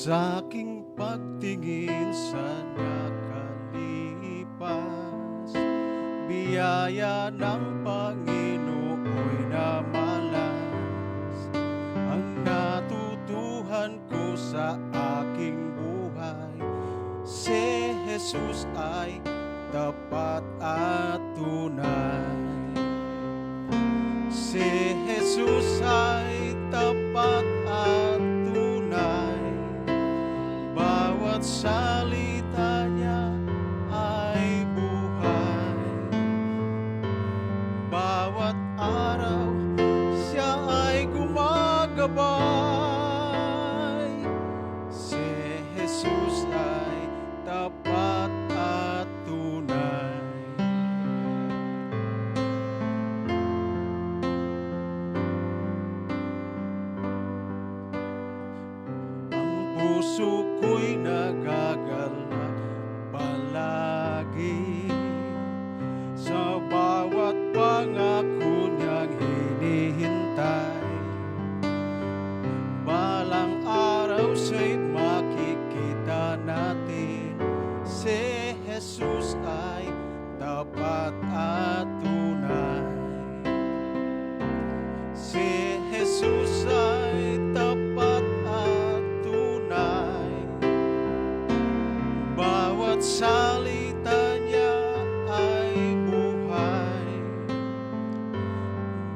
Sa aking pagtingin sa nakalipas, biyaya ng Panginoo'y namalas. Ang natutuhan ko sa aking buhay. Si Jesus ay tapat at tunay. Si Jesus ay tapat at tunay. Bawat salita niya ay buhay. Bawat araw siya ay gumagabay. Si Jesus ay tapat at tunay. Puso ko'y nagagalak palagi sa bawat pangako niyang hinihintay. Balang araw siya'y makikita natin, si Jesus ay tapat at tunay. Si Jesus ay tapat at tunay. Bawat salita niya ay buhay.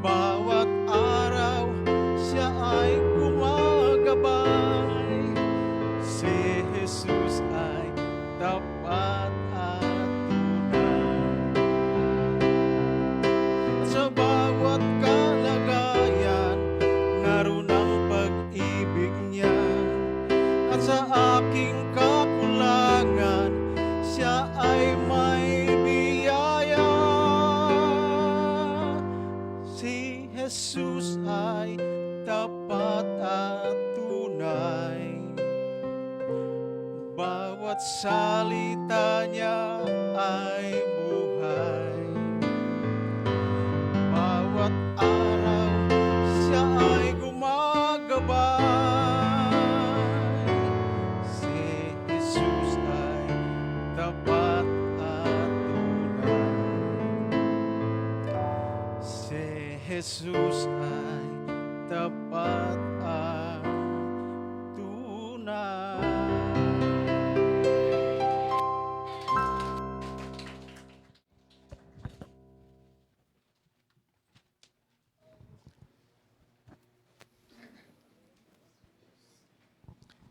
Bawat araw siya ay gumagabay. Si Jesus ay tapat at tunay. Sa bawat kalagayan, naroon ang pag-ibig niya. At sa aking kakulangan, siya ay may biyaya. Si Jesus ay tapat at tunay. Bawat salita niya ay buhay. Bawat araw siya ay gumagabay. Si Jesus ay tapat at tunay. Si Jesus ay tapat at tunay.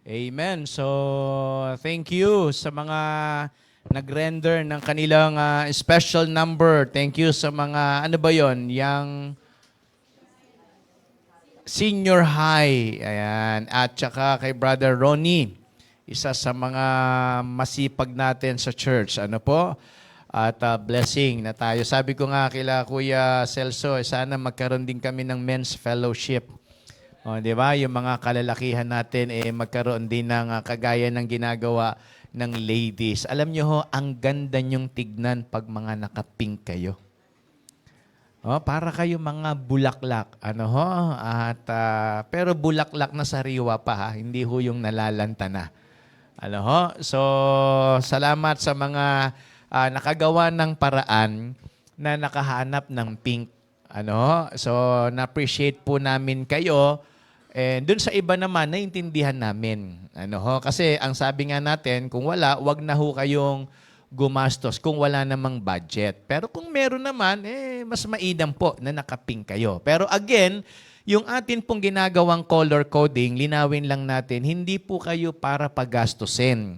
Amen. So, thank you sa mga nag-render ng kanilang special number. Thank you sa mga, ano ba yon, yang senior high. Ayan. At saka kay Brother Ronnie, isa sa mga masipag natin sa church. Ano po? At blessing na tayo. Sabi ko nga kila Kuya Celso, sana magkaroon din kami ng men's fellowship. O, di ba? Yung mga kalalakihan natin magkaroon din ng kagaya ng ginagawa ng ladies. Alam nyo ho, ang ganda nyong tignan pag mga nakapink kayo. O, para kayo mga bulaklak. Ano ho? At, pero bulaklak na sariwa pa ha. Hindi ho yung nalalanta na. Ano ho? So, salamat sa mga nakagawa ng paraan na nakahanap ng pink. Ano? So, na-appreciate po namin kayo. And dun sa iba naman, naiintindihan namin. Ano ho? Kasi ang sabi nga natin, kung wala, wag na ho kayong gumastos kung wala namang budget. Pero kung meron naman, mas mainam po na nakapink kayo. Pero again, yung atin pong ginagawang color coding, linawin lang natin, hindi po kayo para pagastusin.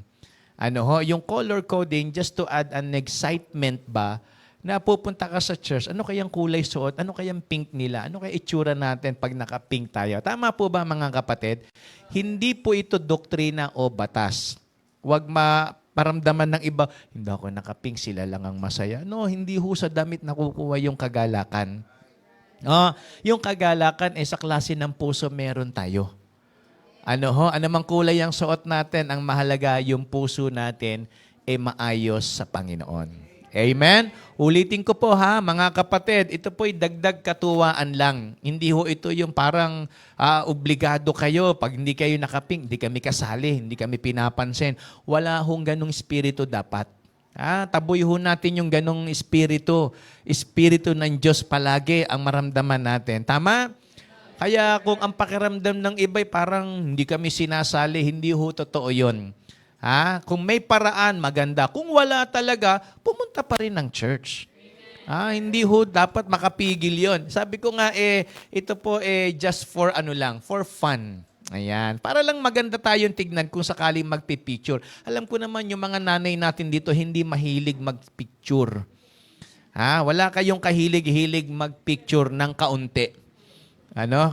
Ano ho? Yung color coding, just to add an excitement ba, na pupunta ka sa church, ano kayang kulay suot, ano kayang pink nila, ano kaya itsura natin pag naka-pink tayo. Tama po ba mga kapatid? Hindi po ito doktrina o batas. Huwag maparamdaman ng iba, hindi ako naka-pink, sila lang ang masaya. No, hindi ho sa damit nakukuha yung kagalakan. Yung kagalakan sa klase ng puso meron tayo. Ano ho? Anumang kulay ang suot natin, ang mahalaga yung puso natin maayos sa Panginoon. Amen? Ulitin ko po ha, mga kapatid, ito po'y dagdag katuwaan lang. Hindi ho ito yung parang obligado kayo. Pag hindi kayo nakapink, hindi kami kasali, hindi kami pinapansin. Wala hong ganong espiritu dapat. Taboy ho natin yung ganong espiritu. Espiritu ng Diyos palagi ang maramdaman natin. Tama? Kaya kung ang pakiramdam ng iba'y parang hindi kami sinasali, hindi ho totoo yun. Ha? Kung may paraan, maganda. Kung wala talaga, pumunta pa rin ng church. Hindi ho dapat makapigil yon. Sabi ko nga, ito po just for for fun. Ayan. Para lang maganda tayong tignan kung sakaling magpipicture. Alam ko naman yung mga nanay natin dito hindi mahilig magpicture. Wala kayong kahilig-hilig magpicture ng kaunti.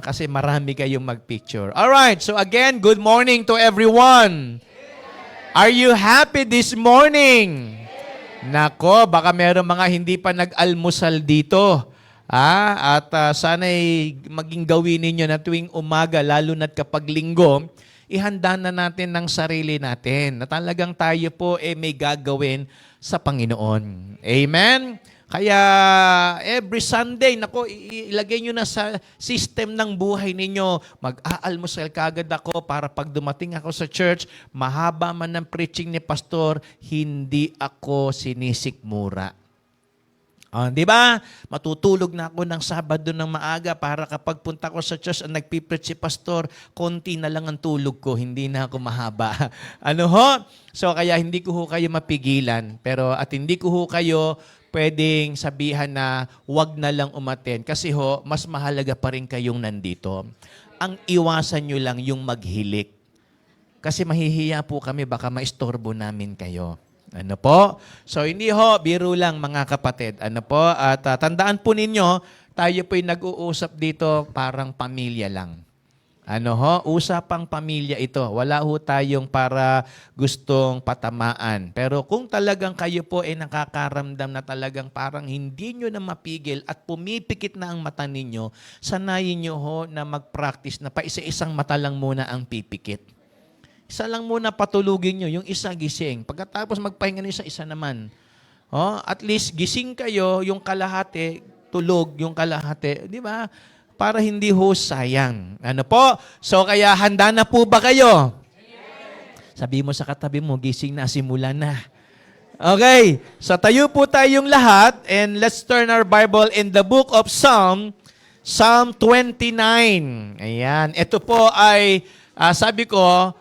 Kasi marami kayong magpicture. Alright, so again, good morning to everyone. Are you happy this morning? Nako, baka meron mga hindi pa nag-almusal dito. At sana'y maging gawin ninyo na tuwing umaga, lalo na't kapag linggo, ihanda na natin ng sarili natin na talagang tayo po may gagawin sa Panginoon. Amen? Kaya every Sunday, nako, ilagay nyo na sa system ng buhay ninyo. Mag-aalmusal kagad ako para pag dumating ako sa church, mahaba man ng preaching ni pastor, hindi ako sinisikmura. Di ba? Matutulog na ako ng Sabado ng maaga para kapag punta ko sa church ang nagpipreach si pastor, konti na lang ang tulog ko, hindi na ako mahaba. So kaya hindi ko ho kayo mapigilan, at hindi ko ho kayo pwedeng sabihan na wag na lang umaten kasi mas mahalaga pa rin kayong nandito. Ang iwasan nyo lang yung maghilik. Kasi mahihiya po kami, baka maistorbo namin kayo. So hindi biro lang mga kapatid. At tandaan po ninyo, tayo po'y nag-uusap dito parang pamilya lang. Usapang pamilya ito. Wala ho tayong para gustong patamaan. Pero kung talagang kayo po ay nakakaramdam na talagang parang hindi nyo na mapigil at pumipikit na ang mata ninyo, sanayin nyo na mag-practice na pa isa-isang mata lang muna ang pipikit. Isa lang muna patulugin nyo, yung isa gising. Pagkatapos magpahinga nyo isa naman. At least gising kayo, yung kalahati, tulog yung kalahati. Di ba? Para hindi ho sayang. So kaya handa na po ba kayo? Sabi mo sa katabi mo, gising na, simula na. Okay, so tayo po tayong lahat and let's turn our Bible in the book of Psalm 29. Ayan, ito po ay, sabi ko,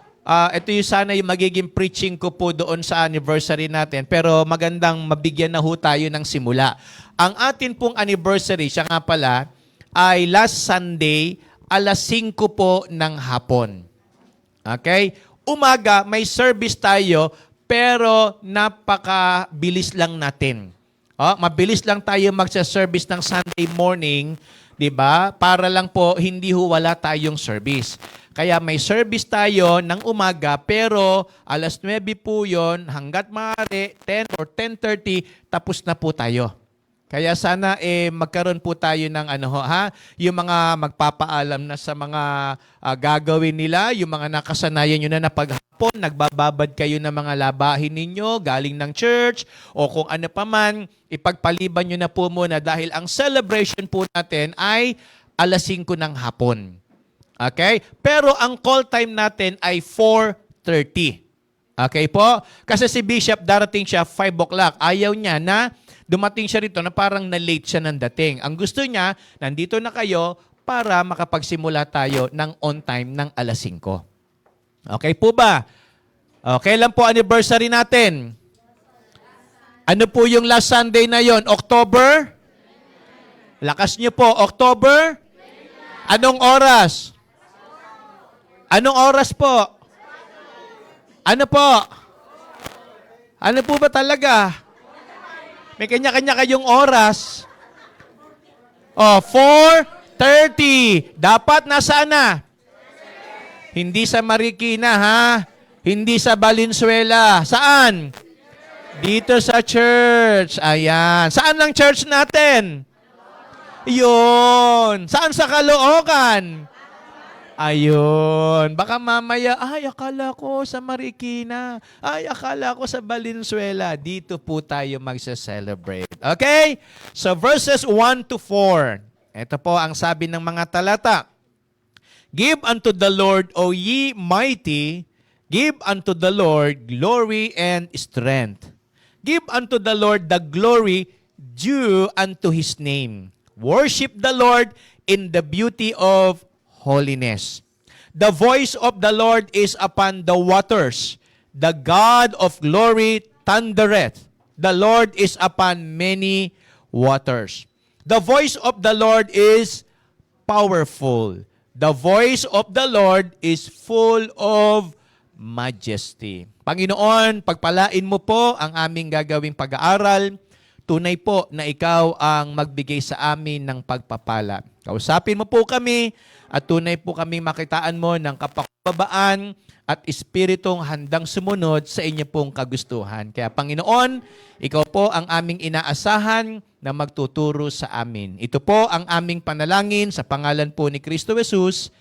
ito yung sana yung magiging preaching ko po doon sa anniversary natin. Pero magandang mabigyan na ho tayo ng simula. Ang atin pong anniversary, siya nga pala, ay last Sunday, 5:00 po ng hapon. Okay? Umaga, may service tayo, pero napakabilis lang natin. Mabilis lang tayo magsa-service ng Sunday morning, di ba? Para lang po, hindi ho wala tayong service. Kaya may service tayo ng umaga, pero 9:00 po yun, hanggat maaari, 10 or 10:30, tapos na po tayo. Kaya sana magkaroon po tayo ng yung mga magpapaalam na sa mga gagawin nila, yung mga nakasanayan nyo na paghapon, nagbababad kayo ng mga labahin ninyo galing ng church o kung ano pa man, ipagpaliban nyo na po muna dahil ang celebration po natin ay 5:00 ng hapon. Okay? Pero ang call time natin ay 4:30. Okay po? Kasi si Bishop darating siya 5:00. Ayaw niya na dumating siya rito na parang na-late siya ng dating. Ang gusto niya, nandito na kayo para makapagsimula tayo ng on time ng 5:00. Okay po ba? Okay lang po anniversary natin. Ano po yung last Sunday na yon? October? Lakas niyo po. October? Anong oras? Anong oras po? Ano po? Ano po ba talaga? May kanya-kanya kayong oras. 4:30. Dapat nasaan na? Hindi sa Marikina, ha? Hindi sa Valenzuela. Saan? Dito sa church. Ayan. Saan ang church natin? Yun. Saan sa Caloocan? Ayun. Baka mamaya, akala ko sa Marikina. Akala ko sa Valenzuela. Dito po tayo magsa-celebrate. Okay? So verses 1 to 4. Ito po ang sabi ng mga talata. Give unto the Lord, O ye mighty, give unto the Lord glory and strength. Give unto the Lord the glory due unto His name. Worship the Lord in the beauty of holiness. The voice of the Lord is upon the waters. The God of glory thundereth. The Lord is upon many waters. The voice of the Lord is powerful. The voice of the Lord is full of majesty. Panginoon, pagpalain mo po ang aming gagawing pag-aaral. Tunay po na ikaw ang magbigay sa amin ng pagpapala. Kausapin mo po kami at tunay po kaming makitaan mo ng kapakababaan at espiritong handang sumunod sa inyo pong kagustuhan. Kaya Panginoon, ikaw po ang aming inaasahan na magtuturo sa amin. Ito po ang aming panalangin sa pangalan po ni Kristo Jesus.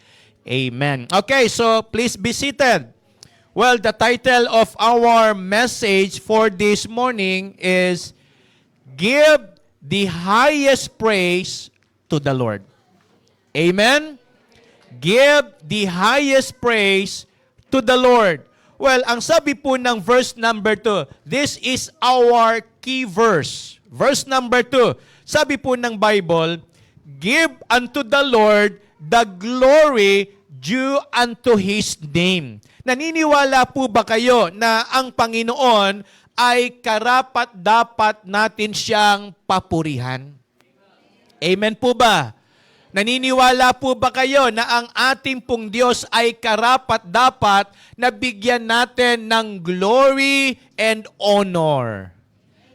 Amen. Okay, so please be seated. Well, the title of our message for this morning is Give the Highest Praise to the Lord. Amen? Give the highest praise to the Lord. Well, ang sabi po ng verse number 2, this is our key verse. Verse number 2, sabi po ng Bible, give unto the Lord the glory due unto His name. Naniniwala po ba kayo na ang Panginoon ay karapat-dapat natin siyang papurihan? Amen po ba? Naniniwala po ba kayo na ang ating pong Diyos ay karapat-dapat na bigyan natin ng glory and honor?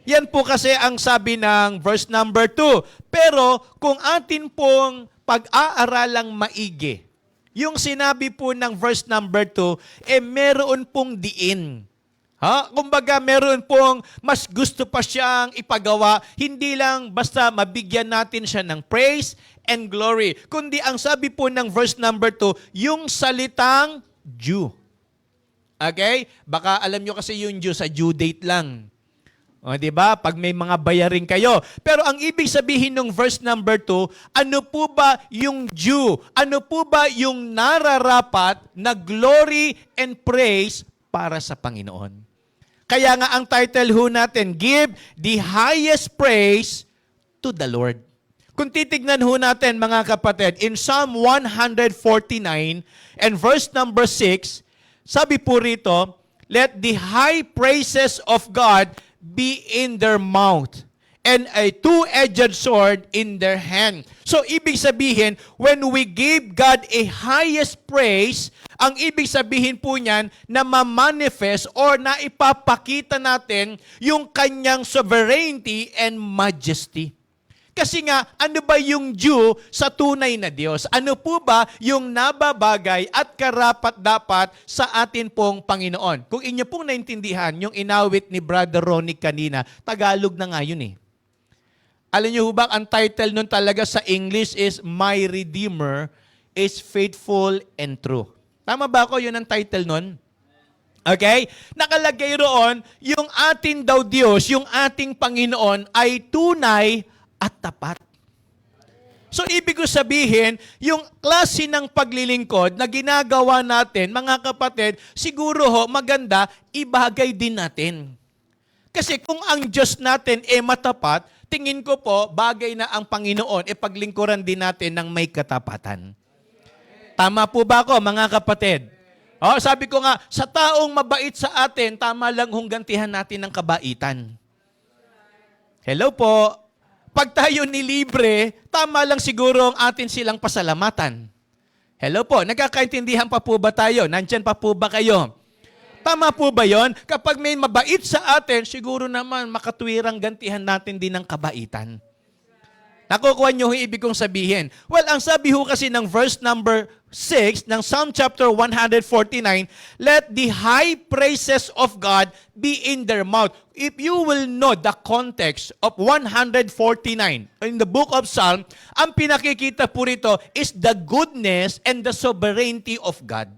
Yan po kasi ang sabi ng verse number 2. Pero kung atin pong pag-aaralang maigi, yung sinabi po ng verse number 2, meron pong diin. Kumbaga, meron pong mas gusto pa siyang ipagawa, hindi lang basta mabigyan natin siya ng praise and glory. Kundi ang sabi po ng verse number 2, yung salitang Jew. Okay? Baka alam nyo kasi yung Jew sa due date lang. O, di ba? Pag may mga bayarin kayo. Pero ang ibig sabihin ng verse number 2, ano po ba yung Jew? Ano po ba yung nararapat na glory and praise para sa Panginoon? Kaya nga ang title ho natin, Give the Highest Praise to the Lord. Kung titignan ho natin mga kapatid, in Psalm 149 and verse number 6, sabi po rito, let the high praises of God be in their mouth and a two-edged sword in their hand. So, ibig sabihin, when we give God a highest praise, ang ibig sabihin po niyan na ma-manifest or na ipapakita natin yung kanyang sovereignty and majesty. Kasi nga, ano ba yung due sa tunay na Diyos? Ano po ba yung nababagay at karapat-dapat sa atin pong Panginoon? Kung inyo pong naintindihan, yung inawit ni Brother Ronnie kanina, Tagalog na nga yun eh. Alam niyo ba, ang title nun talaga sa English is My Redeemer is Faithful and True. Tama ba ako? Yun ang title nun? Okay? Nakalagay roon, yung atin daw Diyos, yung ating Panginoon ay tunay at tapat. So, ibig ko sabihin, yung klase ng paglilingkod na ginagawa natin, mga kapatid, siguro ho, maganda, ibagay din natin. Kasi kung ang Diyos natin matapat, tingin ko po, bagay na ang Panginoon, paglingkuran din natin ng may katapatan. Tama po ba ako, mga kapatid? Sabi ko nga, sa taong mabait sa atin, tama lang hong gantihan natin ng kabaitan. Hello po. Pag tayo nilibre, tama lang siguro ang atin silang pasalamatan. Hello po, nagkakaintindihan pa po ba tayo? Nandyan pa po ba kayo? Tama po ba yon? Kapag may mabait sa atin, siguro naman makatwirang gantihan natin din ng kabaitan. Nakukuha niyo yung ibig kong sabihin. Well, ang sabi ho kasi ng verse number 6 ng Psalm chapter 149, let the high praises of God be in their mouth. If you will know the context of 149 in the book of Psalm, ang pinakikita po rito is the goodness and the sovereignty of God.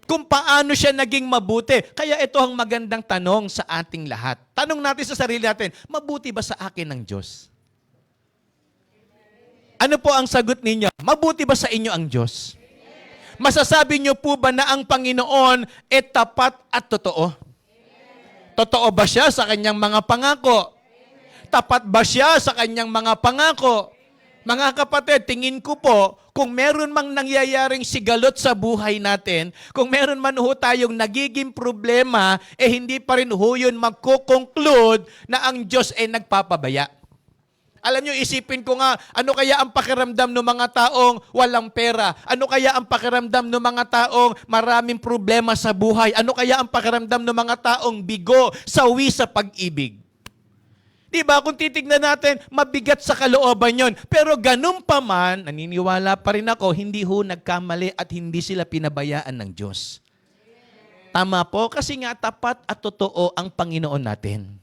Kung paano siya naging mabuti. Kaya ito ang magandang tanong sa ating lahat. Tanong natin sa sarili natin, mabuti ba sa akin ng Diyos? Ano po ang sagot ninyo? Mabuti ba sa inyo ang Diyos? Masasabi niyo po ba na ang Panginoon tapat at totoo? Totoo ba siya sa kanyang mga pangako? Tapat ba siya sa kanyang mga pangako? Mga kapatid, tingin ko po, kung meron mang nangyayaring sigalot sa buhay natin, kung meron man ho tayong nagiging problema, hindi pa rin ho yun magko-conclude na ang Diyos ay nagpapabaya. Alam nyo, isipin ko nga, ano kaya ang pakiramdam ng mga taong walang pera? Ano kaya ang pakiramdam ng mga taong maraming problema sa buhay? Ano kaya ang pakiramdam ng mga taong bigo, sawi sa pag-ibig? Diba? Kung titignan natin, mabigat sa kalooban yon. Pero ganun pa man, naniniwala pa rin ako, hindi ho nagkamali at hindi sila pinabayaan ng Diyos. Tama po, kasi nga tapat at totoo ang Panginoon natin.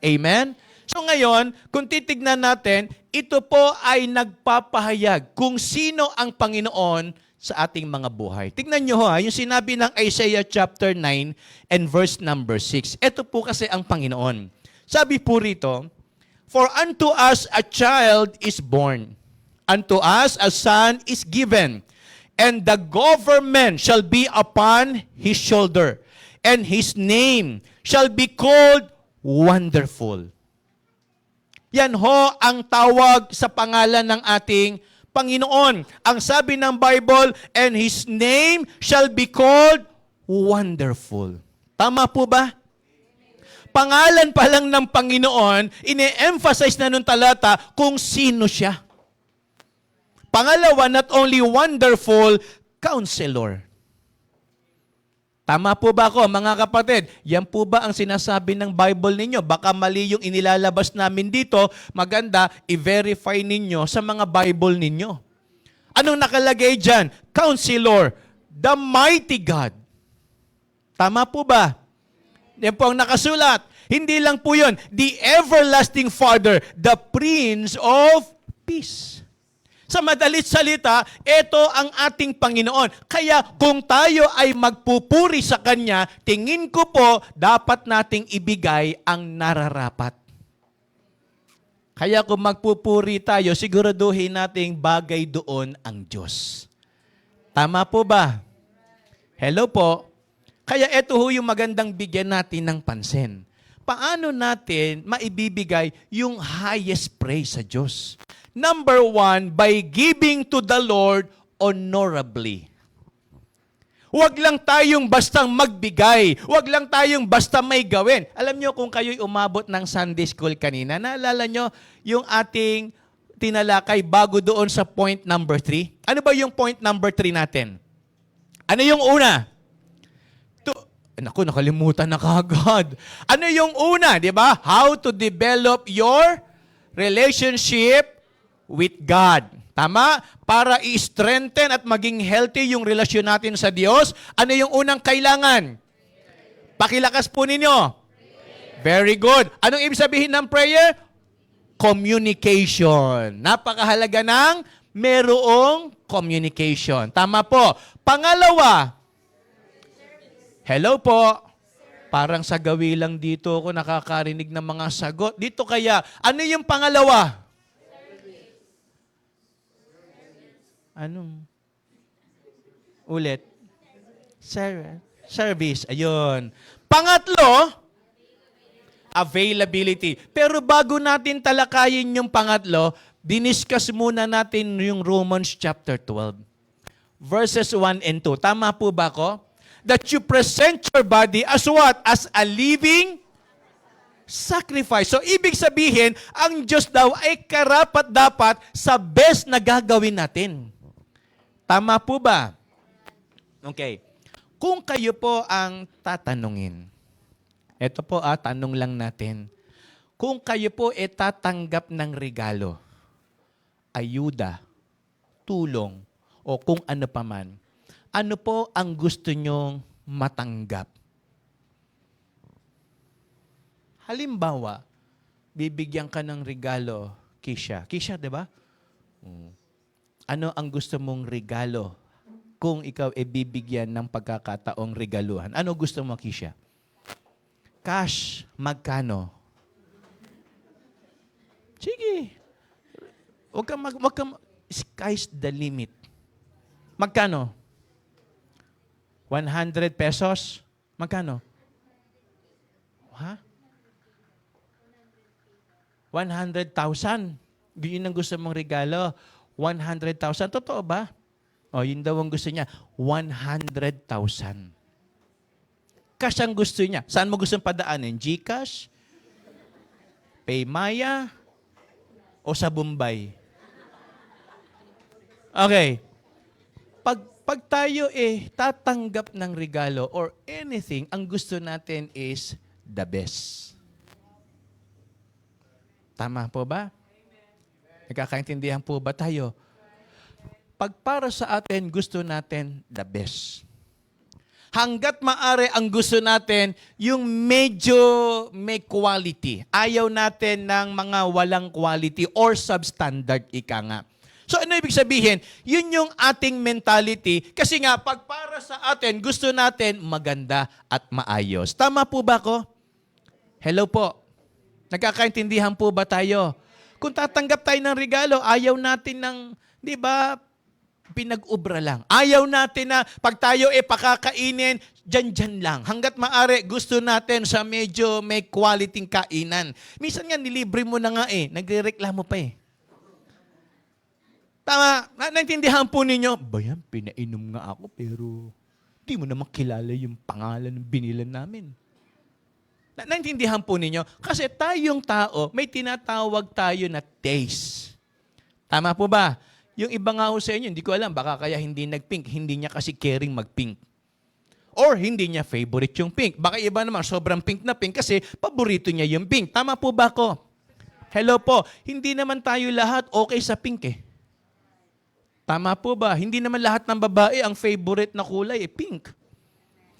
Amen? So ngayon, kung titignan natin, ito po ay nagpapahayag kung sino ang Panginoon sa ating mga buhay. Tignan nyo yung sinabi ng Isaiah chapter 9 and verse number 6. Ito po kasi ang Panginoon. Sabi po rito, "For unto us a child is born, unto us a son is given, and the government shall be upon his shoulder, and his name shall be called Wonderful." Yan ho ang tawag sa pangalan ng ating Panginoon. Ang sabi ng Bible, and His name shall be called Wonderful. Tama po ba? Pangalan pa lang ng Panginoon, ine-emphasize na nung talata kung sino siya. Pangalawa, not only Wonderful, Counselor. Tama po ba ako, mga kapatid? Yan po ba ang sinasabi ng Bible ninyo? Baka mali yung inilalabas namin dito. Maganda, i-verify ninyo sa mga Bible ninyo. Anong nakalagay dyan? Counselor, the mighty God. Tama po ba? Yan po ang nakasulat. Hindi lang po yun. The everlasting Father, the Prince of Peace. Sa madalit salita, ito ang ating Panginoon. Kaya kung tayo ay magpupuri sa Kanya, tingin ko po, dapat nating ibigay ang nararapat. Kaya kung magpupuri tayo, siguraduhin nating bagay doon ang Diyos. Tama po ba? Hello po. Kaya ito ho yung magandang bigyan natin ng pansin. Paano natin maibibigay yung highest praise sa Diyos? Number one, by giving to the Lord honorably. Huwag lang tayong bastang magbigay. Huwag lang tayong basta may gawin. Alam nyo, kung kayo'y umabot ng Sunday School kanina, naalala nyo yung ating tinalakay bago doon sa point number 3? Ano ba yung point number 3 natin? Ano yung una? Naku, nakalimutan na kagad. Ano yung una, di ba? How to develop your relationship with God. Tama? Para i-strengthen at maging healthy yung relasyon natin sa Diyos, ano yung unang kailangan? Pakilakas po ninyo. Very good. Anong ibig sabihin ng prayer? Communication. Napakahalaga ng merong communication. Tama po. Pangalawa, hello po. Parang sa gawi lang dito ako nakakarinig ng mga sagot. Dito kaya, ano yung pangalawa? Anong? Ulit. Service. Ayun. Pangatlo, availability. Pero bago natin talakayin yung pangatlo, diniscuss muna natin yung Romans chapter 12. Verses 1 and 2. Tama po ba ako? That you present your body as what? As a living sacrifice. So, ibig sabihin, ang Diyos daw ay karapat-dapat sa best na gagawin natin. Tama po ba? Okay. Kung kayo po ang tatanungin, ito po tanong lang natin. Kung kayo po tatanggap ng regalo, ayuda, tulong, o kung ano paman, ano po ang gusto nyong matanggap? Halimbawa, bibigyan ka ng regalo, Kisha. Kisha, di ba? Ano ang gusto mong regalo kung ikaw bibigyan ng pagkakataong regaluhan? Ano gusto mo, Kisha? Cash, magkano? Sige. Huwag ka, sky's the limit. Magkano? 100 pesos? Magkano? Ha? 100,000. Yun ang gusto mong regalo. 100,000. Totoo ba? O, yun daw ang gusto niya. 100,000. Cash ang gusto niya. Saan mo gusto padaanin? GCash? Paymaya? O sa Bombay? Okay. Pag tayo tatanggap ng regalo or anything, ang gusto natin is the best. Tama po ba? Nagkakaintindihan po ba tayo? Pag para sa atin, gusto natin the best. Hanggat maaari ang gusto natin, yung medyo may quality. Ayaw natin ng mga walang quality or substandard, ika nga. So ano ibig sabihin? Yun yung ating mentality. Kasi nga, pag para sa atin, gusto natin maganda at maayos. Tama po ba ako? Hello po. Nagkakaintindihan po ba tayo? Kung tatanggap tayo ng regalo, ayaw natin ng, di ba, pinag-ubra lang. Ayaw natin na pag tayo pakakainin, dyan lang. Hanggat maaari, gusto natin sa medyo may quality kainan. Minsan nga, nilibre mo na nga nagrereklamo pa Tama, naintindihan po ninyo, bayan, pinainom nga ako pero di mo naman kilala yung pangalan ng binilan namin. Naintindihan po ninyo? Kasi tayong tao, may tinatawag tayo na taste. Tama po ba? Yung iba nga ho sa inyo, hindi ko alam, baka kaya hindi nag-pink, hindi niya kasi caring mag-pink. Or hindi niya favorite yung pink. Baka iba naman, sobrang pink na pink kasi paborito niya yung pink. Tama po ba ko? Hello po, hindi naman tayo lahat okay sa pink Tama po ba? Hindi naman lahat ng babae ang favorite na kulay pink.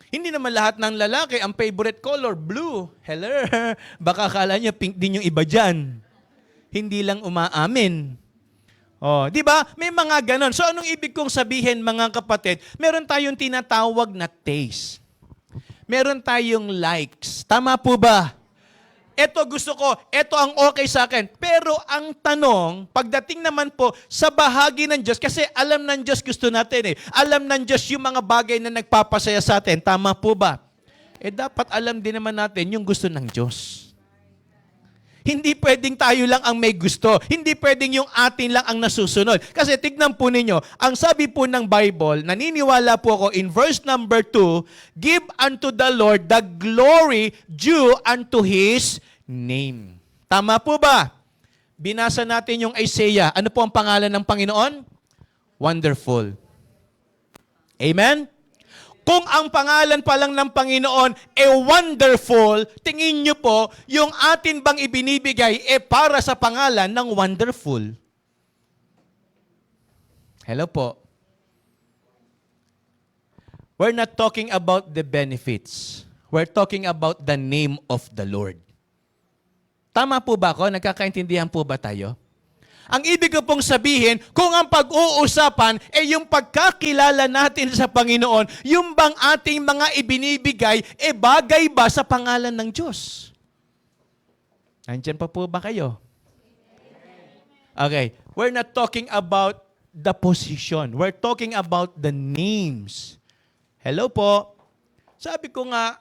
Hindi naman lahat ng lalaki ang favorite color, blue. Hello? Baka akala niya pink din yung iba dyan. Hindi lang umaamin. Oh, di ba? May mga ganon. So anong ibig kong sabihin mga kapatid? Meron tayong tinatawag na taste. Meron tayong likes. Tama po ba? Ito gusto ko, ito ang okay sa akin. Pero ang tanong, pagdating naman po sa bahagi ng Diyos, kasi alam ng Diyos gusto natin Alam ng Diyos yung mga bagay na nagpapasaya sa atin. Tama po ba? Dapat alam din naman natin yung gusto ng Diyos. Hindi pwedeng tayo lang ang may gusto. Hindi pwedeng yung atin lang ang nasusunod. Kasi tignan po ninyo, ang sabi po ng Bible, naniniwala po ako in verse number 2, give unto the Lord the glory due unto His name. Tama po ba? Binasa natin yung Isaiah. Ano po ang pangalan ng Panginoon? Wonderful. Amen? Kung ang pangalan pa lang ng Panginoon wonderful, tingin nyo po, yung atin bang ibinibigay para sa pangalan ng wonderful. Hello po. We're not talking about the benefits. We're talking about the name of the Lord. Tama po ba ako? Nagkakaintindihan po ba tayo? Ang ibig ko pong sabihin, kung ang pag-uusapan yung pagkakilala natin sa Panginoon, yung bang ating mga ibinibigay, bagay ba sa pangalan ng Diyos? Nandiyan pa po ba kayo? Okay, we're not talking about the position. We're talking about the names. Hello po. Sabi ko nga,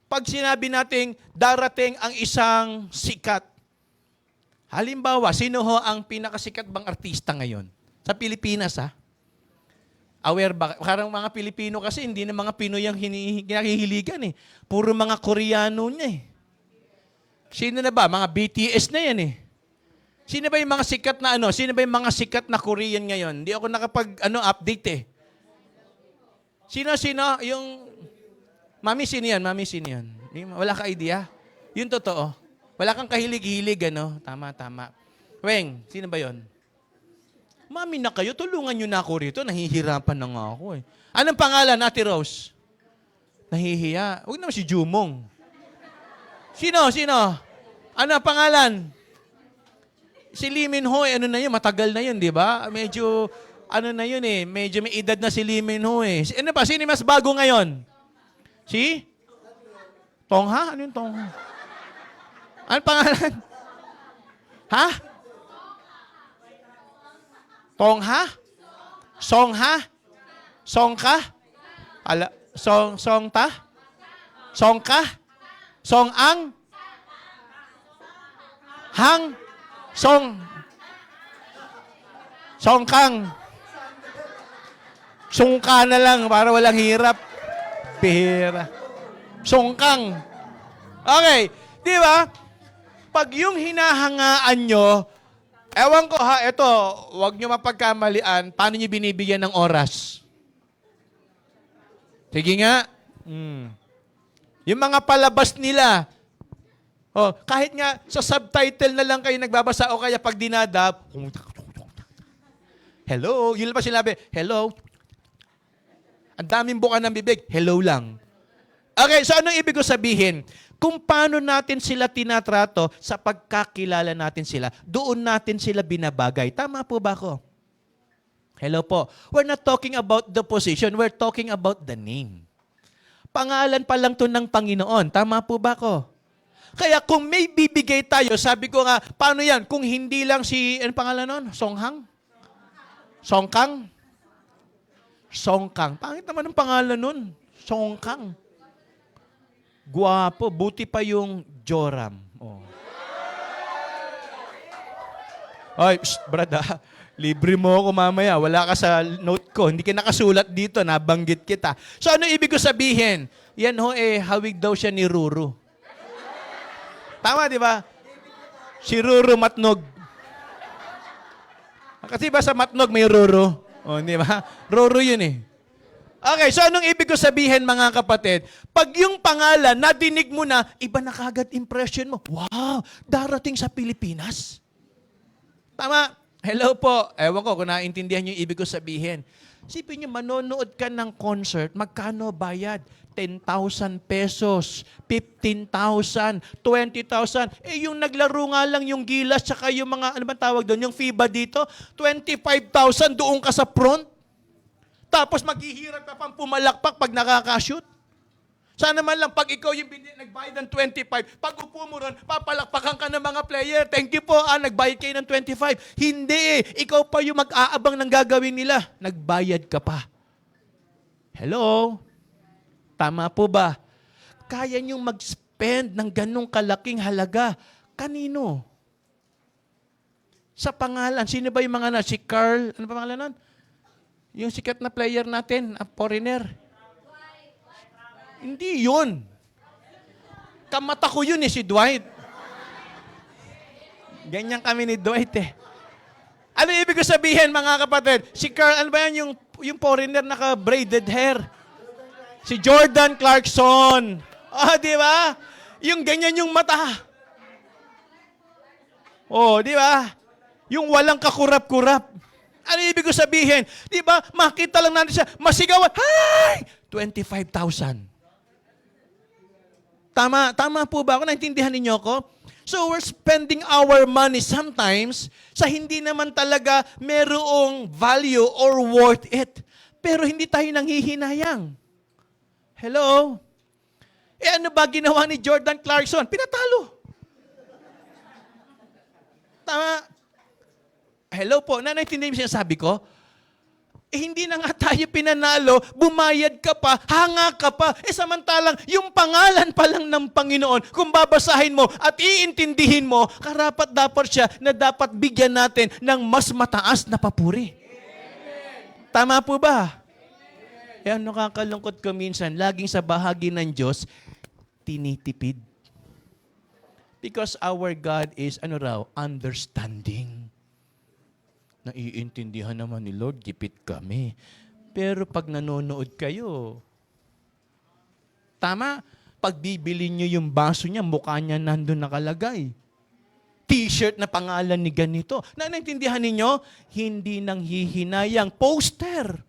pag sinabi nating darating ang isang sikat, halimbawa, sino ho ang pinakasikat bang artista ngayon? Sa Pilipinas, Aware ba? Karang mga Pilipino kasi, hindi na mga Pinoy ang hinahihiligan Puro mga Koreano niya Sino na ba? Mga BTS na yan Sino ba yung mga sikat na Sino ba yung mga sikat na Korean ngayon? Hindi ako update Sino? Yung Mami, sino yan? Wala ka idea? Yung totoo. Wala kang kahilig-hilig, Tama. Weng, sino ba yon? Mami na kayo, tulungan nyo na ako rito. Nahihirapan na nga ako Anong pangalan, Ate Rose? Nahihiya. Huwag naman si Jumong. Sino? Ano ang pangalan? Si Lee Min Ho, na yun, matagal na yun, di ba? Medyo, na yun medyo may edad na si Lee Min Ho Ano pa, sino mas bago ngayon? Si? Tongha? Ano yung Tongha? Ano pangalan? Ha? Tongha? Songha? Songka? Songta? Songka? Songang? Hang? Songkang. Sungka na lang para walang hirap. Pihira. Songkang. Okay. Di ba? Pag yung hinahangaan nyo, ewan ko ha, ito, wag nyo mapagkamalian, paano nyo binibigyan ng oras? Sige nga. Yung mga palabas nila, kahit nga sa subtitle na lang kayo nagbabasa o kaya pag dinadab, hello, yun lang pa sinabi, hello. Ang daming buka ng bibig, hello lang. Okay, so anong ibig ko sabihin? Kung paano natin sila tinatrato sa pagkakilala natin sila, doon natin sila binabagay. Tama po ba ako? Hello po. We're not talking about the position, we're talking about the name. Pangalan pa lang to ng Panginoon. Tama po ba ako? Kaya kung may bibigay tayo, sabi ko nga, paano yan? Kung hindi lang si, ano pangalan nun? Songhang? Songkang? Songkang. Pangit naman ang pangalan nun. Songkang. Guwapo. Buti pa yung Joram. Oh. Ay, brad ha. Libre mo ako mamaya. Wala ka sa note ko. Hindi ka nakasulat dito. Nabanggit kita. So ano ibig ko sabihin? Yan ho hawig daw siya ni Ruru. Tama, di ba? Si Ruru Matnog. Kasi ba sa Matnog may Ruru? O, di ba? Ruru yun eh. Okay, so anong ibig ko sabihin mga kapatid? Pag yung pangalan, nadinig mo na, iba na kagad impression mo. Wow, darating sa Pilipinas. Tama? Hello po. Ewan ko kung naintindihan yung ibig ko sabihin. Sipin nyo, manonood ka ng concert, magkano bayad? 10,000 pesos, 15,000, 20,000. Yung naglaro nga lang yung Gilas, tsaka yung mga, ano ba tawag doon, yung FIBA dito, 25,000 doon ka sa front. Tapos maghihirap ka pang pumalakpak pag nakakashoot. Sana man lang, pag ikaw yung nagbayad ng 25, pag upo mo ron, papalakpakan ka ng mga player. Thank you po, nagbayad kayo ng 25. Hindi ikaw pa yung mag-aabang ng gagawin nila. Nagbayad ka pa. Hello? Tama po ba? Kaya niyong mag-spend ng ganong kalaking halaga. Kanino? Sa pangalan. Sino ba yung mga si Carl, ano pa pangalan nun? Yung sikat na player natin, foreigner. Hindi yun. Kamata ko yun si Dwight. Ganyan kami ni Dwight Ano ibig ko sabihin mga kapatid? Si Carl, ano ba yan yung foreigner naka-braided hair? Si Jordan Clarkson. Di ba? Yung ganyan yung mata. Di ba? Yung walang kakurap-kurap. Ano ibig ko sabihin? Di ba? Makita lang natin siya, masigawan, hi! 25,000. Tama po ba ako? Naintindihan ninyo ako? So we're spending our money sometimes sa hindi naman talaga merong value or worth it. Pero hindi tayo nanghihinayang. Hello? Ano ba ginawa ni Jordan Clarkson? Pinatalo. Tama. Hello po. Naintindihan mo sinasabi ko? Hindi na nga tayo pinanalo, bumayad ka pa, hanga ka pa. Samantalang, yung pangalan pa lang ng Panginoon, kung babasahin mo at iintindihin mo, karapat-dapat siya na dapat bigyan natin ng mas mataas na papuri. Amen. Tama po ba? Kaya nakakalungkot ko minsan, laging sa bahagi ng Diyos, tinitipid. Because our God is, understanding. Naiintindihan naman ni Lord, gipit kami. Pero pag nanonood kayo, tama, pag bibili nyo yung baso niya, mukha niya nandun nakalagay. T-shirt na pangalan ni ganito. Naintindihan ninyo? Hindi nang hihinayang poster.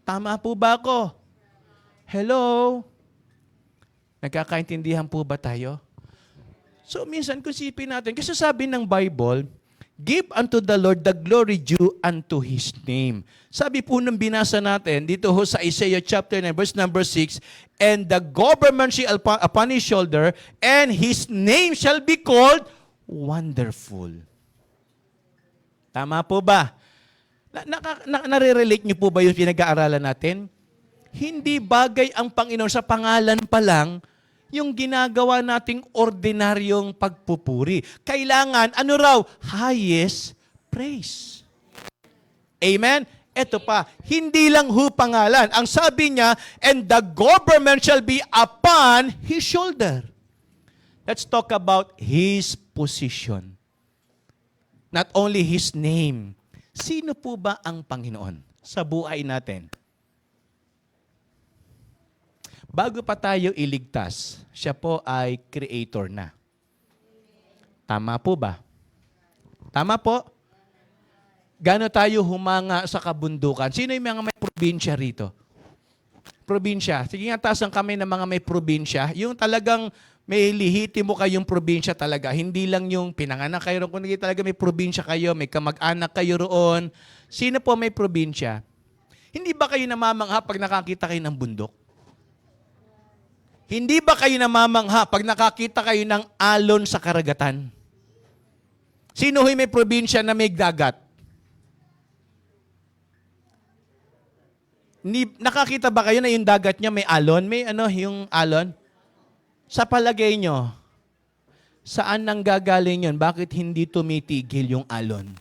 Tama po ba ako? Hello? Nagkakaintindihan po ba tayo? So minsan, kung sipin natin, kasi sabi ng Bible, give unto the Lord the glory due unto His name. Sabi po nung binasa natin, dito ho sa Isaiah chapter 9, verse number 6, and the government shall upon His shoulder, and His name shall be called Wonderful. Tama po ba? Nare-relate niyo po ba yung pinag-aaralan natin? Hindi bagay ang Panginoon sa pangalan pa lang yung ginagawa nating ordinaryong pagpupuri. Kailangan, highest praise. Amen? Ito pa, hindi lang pangalan. Ang sabi niya, and the government shall be upon His shoulder. Let's talk about His position. Not only His name. Sino po ba ang Panginoon sa buhay natin? Bago pa tayo iligtas, siya po ay creator na. Tama po ba? Tama po? Gano tayo humanga sa kabundukan? Sino yung mga may probinsya rito? Probinsya. Sige nga, taas ang kamay ng mga may probinsya. Yung talagang may lihiti mo kayong probinsya talaga. Hindi lang yung pinanganak kayo. Kung hindi talaga may probinsya kayo, may kamag-anak kayo roon. Sino po may probinsya? Hindi ba kayo namamangha pag nakakita kayo ng bundok? Hindi ba kayo namamangha pag nakakita kayo ng alon sa karagatan? Sino may probinsya na may dagat? Nakakita ba kayo na yung dagat niya may alon? May yung alon? Sa palagay nyo, saan nang gagaling yun? Bakit hindi tumitigil yung alon?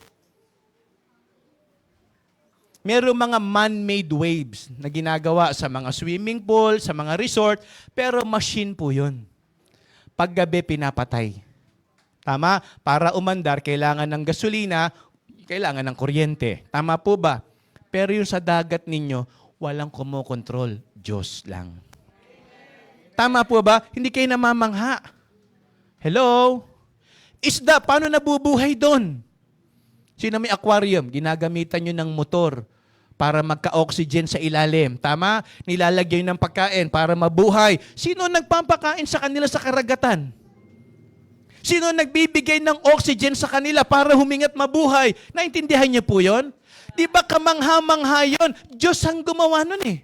Merong mga man-made waves na ginagawa sa mga swimming pool, sa mga resort, pero machine po yun. Paggabi, pinapatay. Tama? Para umandar, kailangan ng gasolina, kailangan ng kuryente. Tama po ba? Pero yung sa dagat ninyo, walang kumokontrol. Diyos lang. Tama po ba? Hindi kayo namamangha. Hello? Isda, paano nabubuhay doon? Sino may aquarium? Ginagamitan nyo ng motor para magka-oxygen sa ilalim. Tama? Nilalagyan ng pagkain para mabuhay. Sino nagpapakain sa kanila sa karagatan? Sino nagbibigay ng oxygen sa kanila para humingat mabuhay? Naintindihan niyo po yon? Di ba kamangha-mangha yun? Diyos ang gumawa nun eh.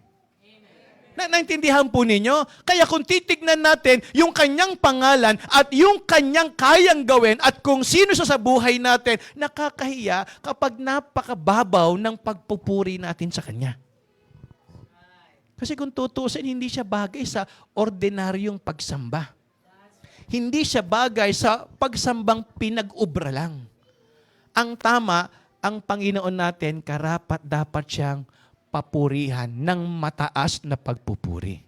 Naintindihan po ninyo? Kaya kung titignan natin yung kanyang pangalan at yung kanyang kayang gawin at kung sino siya sa buhay natin, nakakahiya kapag napakababaw ng pagpupuri natin sa kanya. Kasi kung tutusin, hindi siya bagay sa ordinaryong pagsamba. Hindi siya bagay sa pagsambang pinag-ubra lang. Ang tama, ang Panginoon natin, karapat dapat siyang papurihan ng mataas na pagpupuri.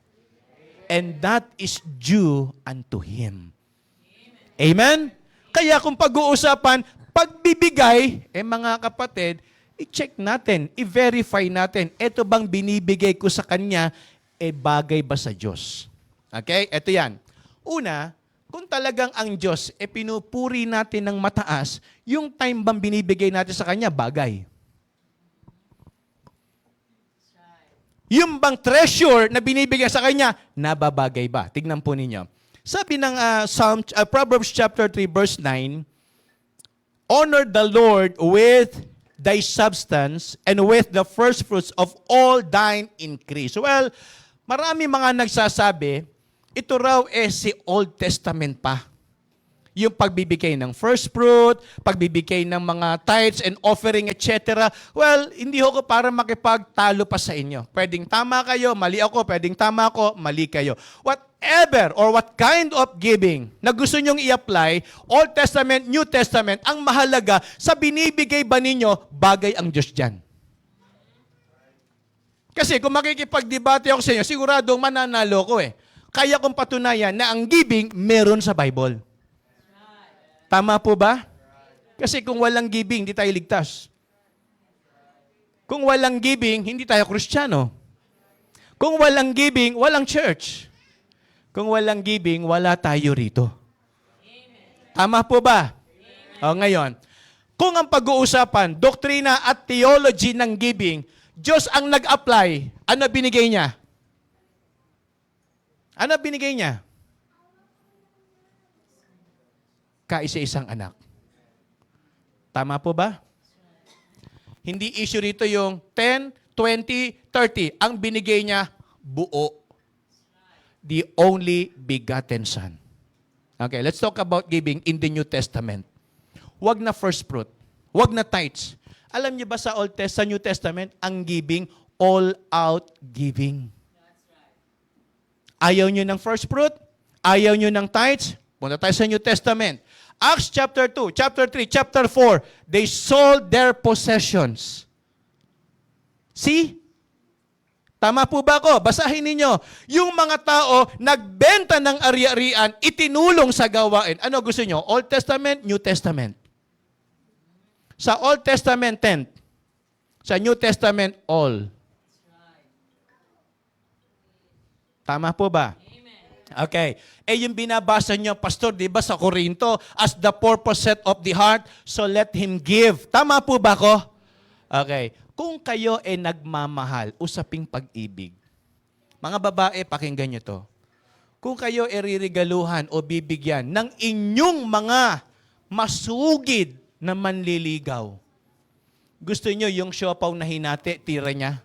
And that is due unto Him. Amen? Kaya kung pag-uusapan, pagbibigay, mga kapatid, i-check natin, i-verify natin, ito bang binibigay ko sa Kanya, bagay ba sa Diyos? Okay? Ito yan. Una, kung talagang ang Diyos, pinupuri natin ng mataas, yung time bang binibigay natin sa Kanya, bagay. Yung bang treasure na binibigay sa Kanya, nababagay ba? Tignan po ninyo. Sabi ng Proverbs chapter 3 verse 9, honor the Lord with thy substance and with the first fruits of all thine increase. Well, marami mga nagsasabi, ito raw si Old Testament pa. Yung pagbibigay ng first fruit, pagbibigay ng mga tithes and offering, etc. Well, hindi ako para makipagtalo pa sa inyo. Pwedeng tama kayo, mali ako. Pwedeng tama ako, mali kayo. Whatever or what kind of giving na gusto nyong i-apply, Old Testament, New Testament, ang mahalaga, sa binibigay ba ninyo, bagay ang Diyos dyan. Kasi kung makikipagdebate ako sa inyo, siguradong mananalo ko eh. Kaya kong patunayan na ang giving meron sa Bible. Tama po ba? Kasi kung walang giving, hindi tayo ligtas. Kung walang giving, hindi tayo Kristiyano. Kung walang giving, walang church. Kung walang giving, wala tayo rito. Tama po ba? O ngayon, kung ang pag-uusapan, doktrina at theology ng giving, Diyos ang nag-apply, ano binigay niya? Ano binigay niya? Kaisa-isang anak. Tama po ba? Hindi issue rito yung 10, 20, 30. Ang binigay niya, buo. The only begotten Son. Okay, let's talk about giving in the New Testament. Wag na first fruit. Wag na tithes. Alam niyo ba sa New Testament, ang giving, all-out giving. Ayaw niyo ng first fruit? Ayaw niyo ng tithes? Punta tayo sa New Testament. Acts chapter 2, chapter 3, chapter 4. They sold their possessions. See? Tama po ba ako? Basahin ninyo. Yung mga tao, nagbenta ng ari-arian, itinulong sa gawain. Ano gusto nyo? Old Testament, New Testament. Sa Old Testament, 10. Sa New Testament, all. Tama po ba? Okay. Yung binabasa nyo, Pastor, di ba sa Korinto, as the purpose set of the heart, so let him give. Tama po ba ko? Okay. Kung kayo nagmamahal, usaping pag-ibig. Mga babae, pakinggan nyo to. Kung kayo ririgaluhan o bibigyan ng inyong mga masugid na manliligaw, gusto nyo yung siopaw na hinati, tira niya?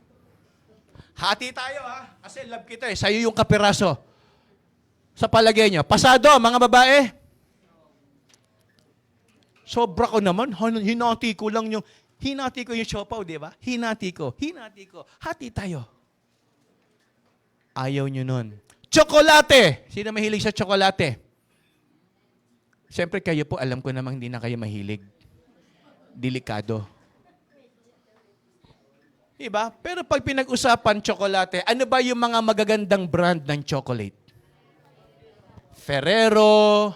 Hati tayo ha, kasi love kita sa'yo yung kapiraso. Sa palagay nyo, pasado, mga babae. Sobra ko naman, hinati ko yung siopaw, di ba? Hinati ko. Hati tayo. Ayaw nyo nun. Tsokolate! Sino mahilig sa tsokolate? Siyempre kayo po, alam ko namang hindi na kayo mahilig. Delikado. Diba? Pero pag pinag-usapan tsokolate, ano ba yung mga magagandang brand ng chocolate? Ferrero,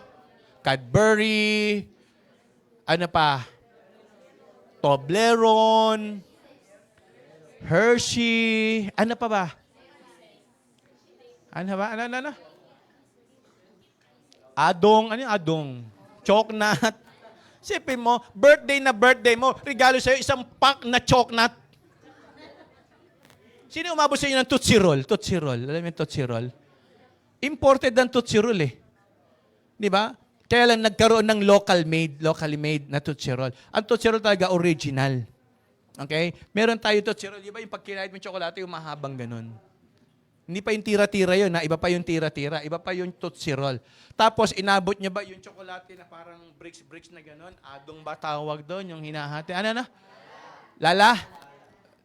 Cadbury, ano pa? Toblerone, Hershey, ano pa ba? Ano ba? Ano? Adong, ano yung adong? Choknut. Sipin mo, birthday mo, regalo sa'yo isang pack na choknut. Sino umabot sa inyo ng Tootsie Roll? Tootsie Roll. Alam mo yung Tootsie Roll? Imported ang Tootsie Roll Di ba? Kaya lang nagkaroon ng locally made na Tootsie Roll. Ang Tootsie Roll talaga original. Okay? Meron tayo Tootsie Roll. Di ba yung pag kinahit mo yung tsokolate, yung mahabang ganun. Hindi pa yung tira-tira yun, ha? Iba pa yung tira-tira. Iba pa yung Tootsie Roll. Tapos, inabot niya ba yung tsokolate na parang bricks na ganun? Adong ba tawag doon? Yung hinahati. Ano na? Lala?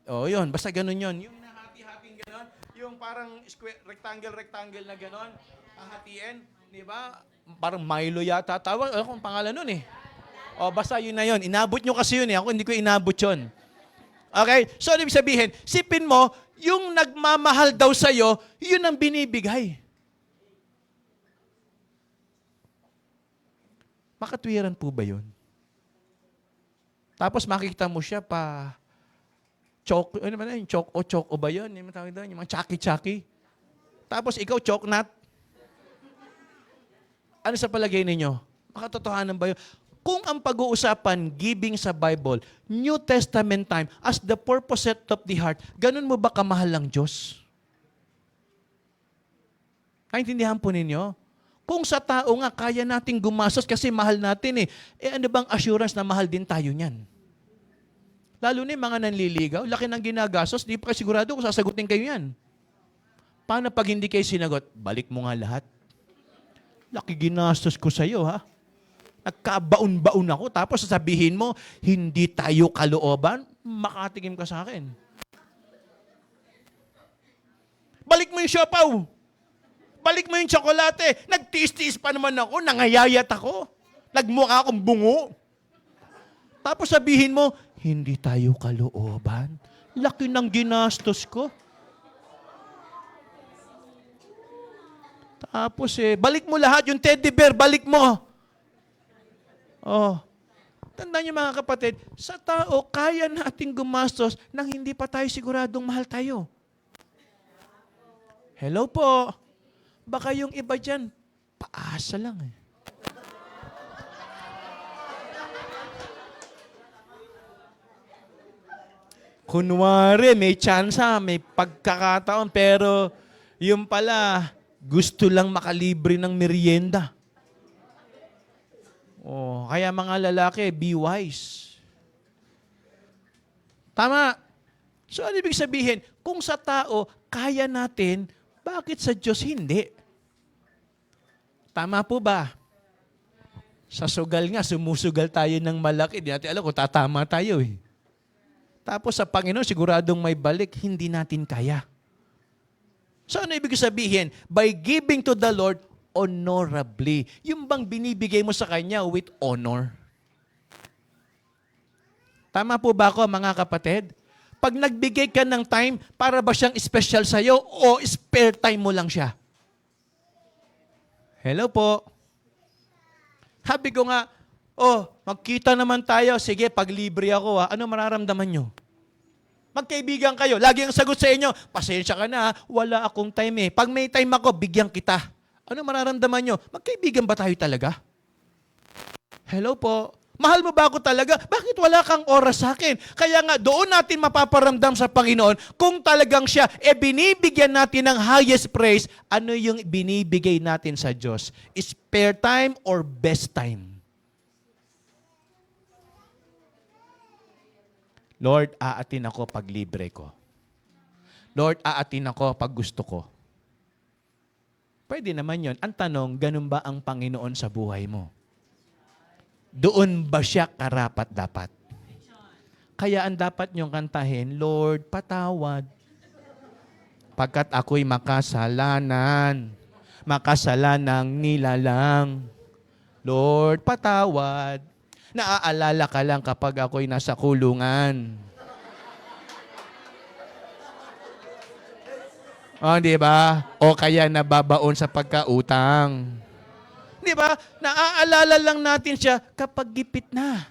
O, yun. Basta ganun yun. Yung hinahati-hating ganun. Yung parang square, rectangle na ganun. Hahatiin. Di ba? Parang Milo yata tawag. Ano kung pangalan nun O, basta yun na yun. Inabot nyo kasi yun Ako hindi ko inabot yun. Okay? So, ibig sabihin, sipin mo, yung nagmamahal daw sa'yo, yun ang binibigay. Makatwiran po ba yun? Tapos makikita mo siya ano ba na yun? Choco ba yun? Yung tawag doon, yung mga chaki-chaki. Tapos ikaw, choknut. Ano sa palagay ninyo? Makatotohanan ba yun? Kung ang pag-uusapan, giving sa Bible, New Testament time, as the purpose set of the heart, ganun mo ba kamahal ang Diyos? Naintindihan po ninyo? Kung sa tao nga, kaya nating gumastos kasi mahal natin ano bang assurance na mahal din tayo niyan? Lalo na yung mga nanliligaw, laki ng ginagastos, di pa kayo sigurado kung sasagutin kayo yan. Paano pag hindi kayo sinagot? Balik mo nga lahat. Laki ginastos ko sa'yo, ha? Nagkabaon-baon ako, tapos sasabihin mo, hindi tayo kalooban, makatingin ka sa akin. Balik mo yung siopaw. Balik mo yung tsokolate. Nagtiis-tiis pa naman ako, nangayayat ako. Nagmukha akong bungo. Tapos sabihin mo, hindi tayo kalooban. Laki ng ginastos ko. Tapos balik mo lahat, yung teddy bear, balik mo. Tandaan niyo mga kapatid, sa tao, kaya nating gumastos nang hindi pa tayo siguradong mahal tayo. Hello po. Baka yung iba dyan, paasa lang Kunwari, may tsansa, may pagkakataon, pero yung pala, gusto lang makalibre ng merienda. Kaya mga lalaki, be wise. Tama. So, ano ibig sabihin? Kung sa tao, kaya natin, bakit sa Diyos hindi? Tama po ba? Sa sugal nga, sumusugal tayo ng malaki. Di natin alam kung tatama tayo Tapos sa Panginoon, siguradong may balik, hindi natin kaya. So ano ibig sabihin? By giving to the Lord, honorably. Yung bang binibigay mo sa Kanya with honor. Tama po ba ako, mga kapatid? Pag nagbigay ka ng time, para ba siyang special sa'yo o spare time mo lang siya? Hello po. Sabi ko nga, magkita naman tayo. Sige, pag libre ako, ano mararamdaman nyo? Magkaibigan kayo. Lagi ang sagot sa inyo, pasensya ka na, wala akong time eh. Pag may time ako, bigyan kita. Ano mararamdaman nyo? Magkaibigan ba tayo talaga? Hello po. Mahal mo ba ako talaga? Bakit wala kang oras sa akin? Kaya nga, doon natin mapaparamdam sa Panginoon kung talagang siya, binibigyan natin ng highest praise, ano yung binibigay natin sa Diyos? Spare time or best time? Lord, aatin ako pag libre ko. Lord, aatin ako pag gusto ko. Pwede naman yon. Ang tanong, ganun ba ang Panginoon sa buhay mo? Doon ba siya karapat-dapat? Kaya ang dapat niyong kantahin, Lord, patawad. Pagkat ako'y makasalanang nilalang. Lord, patawad. Naaalala ka lang kapag ako'y nasa kulungan. Di ba? O kaya nababaon sa pagkautang. Di ba? Naaalala lang natin siya kapag gipit na.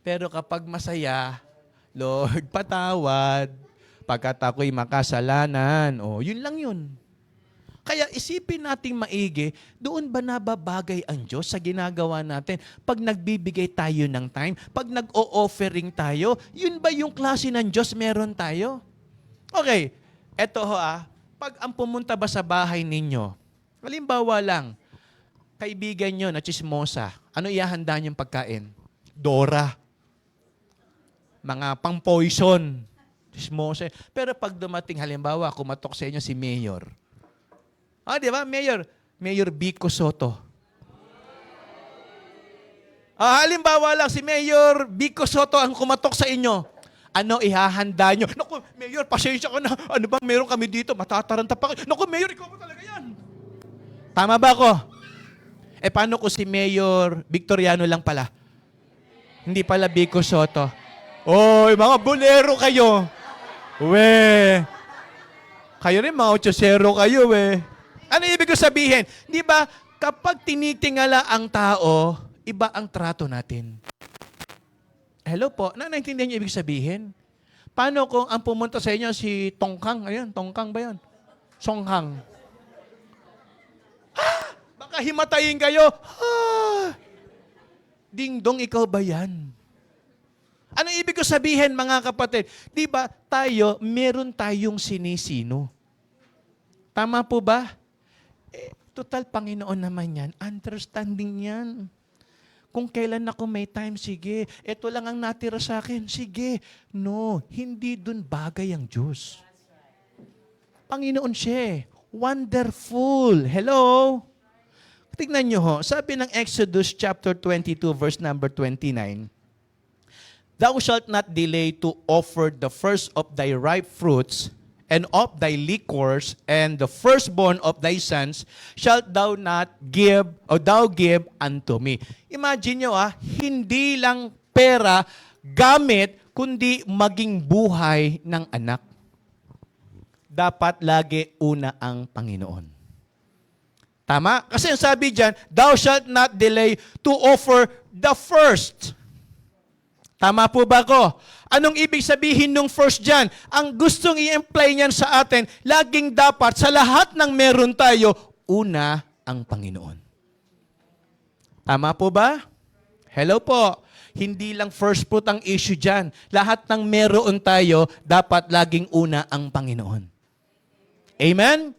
Pero kapag masaya, Lord, patawad, pagkat ako'y makasalanan. Yun lang yun. Kaya isipin nating maigi, doon ba nababagay ang Diyos sa ginagawa natin? Pag nagbibigay tayo ng time, pag nag-o-offering tayo, yun ba yung klase ng Diyos meron tayo? Okay, eto pag ang pumunta ba sa bahay ninyo, halimbawa lang, kaibigan nyo na chismosa, ano ihahanda niyong pagkain? Dora. Mga pang-poison. Chismosa. Pero pag dumating, halimbawa, kumatok sa inyo si Mayor. Di ba? Mayor Vico Soto. Halimbawa lang, si Mayor Vico Soto ang kumatok sa inyo. Ano ihahanda nyo? Naku, Mayor, pasensya ka na. Ano bang meron kami dito? Matataranta pa kayo. Naku, Mayor, ikaw ba talaga yan? Tama ba ako? Paano kung si Mayor Victoriano lang pala? Hindi pala Vico Soto. Mga bolero kayo. Kayo rin, mga 8-0 kayo, Ano ibig ko sabihin? Di ba, kapag tinitingala ang tao, iba ang trato natin. Hello po, naintindihan niyo ibig sabihin? Paano kung ang pumunta sa inyo si Tongkang? Ayun, Tongkang ba yun? Songhang. Baka himatayin kayo. Ding-dong, ikaw ba yan? Ano ibig ko sabihin, mga kapatid? Di ba meron tayong sinisino? Tama po ba? Total Panginoon naman yan. Understanding yan. Kung kailan ako may time, sige. Ito lang ang natira sa akin, sige. No, hindi dun bagay ang Diyos. Panginoon siya. Wonderful. Hello? Tignan nyo ho, sabi ng Exodus chapter 22 verse number 29, Thou shalt not delay to offer the first of thy ripe fruits and of thy liquors and the firstborn of thy sons shalt thou not give or thou give unto me. Imagine nyo hindi lang pera, gamit, kundi maging buhay ng anak. Dapat lagi una ang Panginoon. Tama? Kasi ang sabi dyan, thou shalt not delay to offer the first. Tama po ba ko? Anong ibig sabihin nung first dyan? Ang gustong i-imply niyan sa atin, laging dapat sa lahat ng meron tayo, una ang Panginoon. Tama po ba? Hello po. Hindi lang first fruit ang issue dyan. Lahat ng meron tayo, dapat laging una ang Panginoon. Amen?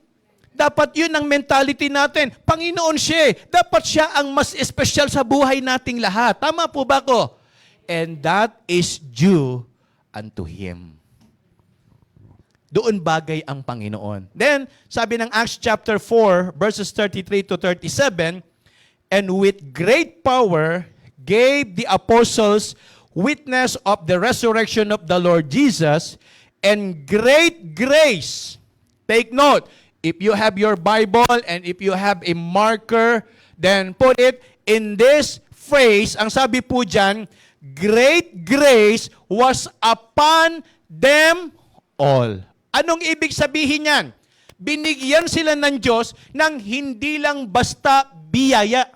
Dapat yun ang mentality natin. Panginoon siya. Dapat siya ang mas espesyal sa buhay nating lahat. Tama po ba ko? And that is due unto Him. Doon bagay ang Panginoon. Then, sabi ng Acts chapter 4, verses 33 to 37, And with great power gave the apostles witness of the resurrection of the Lord Jesus, and great grace, take note, If you have your Bible and if you have a marker, then put it in this phrase. Ang sabi po dyan, great grace was upon them all. Anong ibig sabihin yan? Binigyan sila ng Diyos ng hindi lang basta biyaya.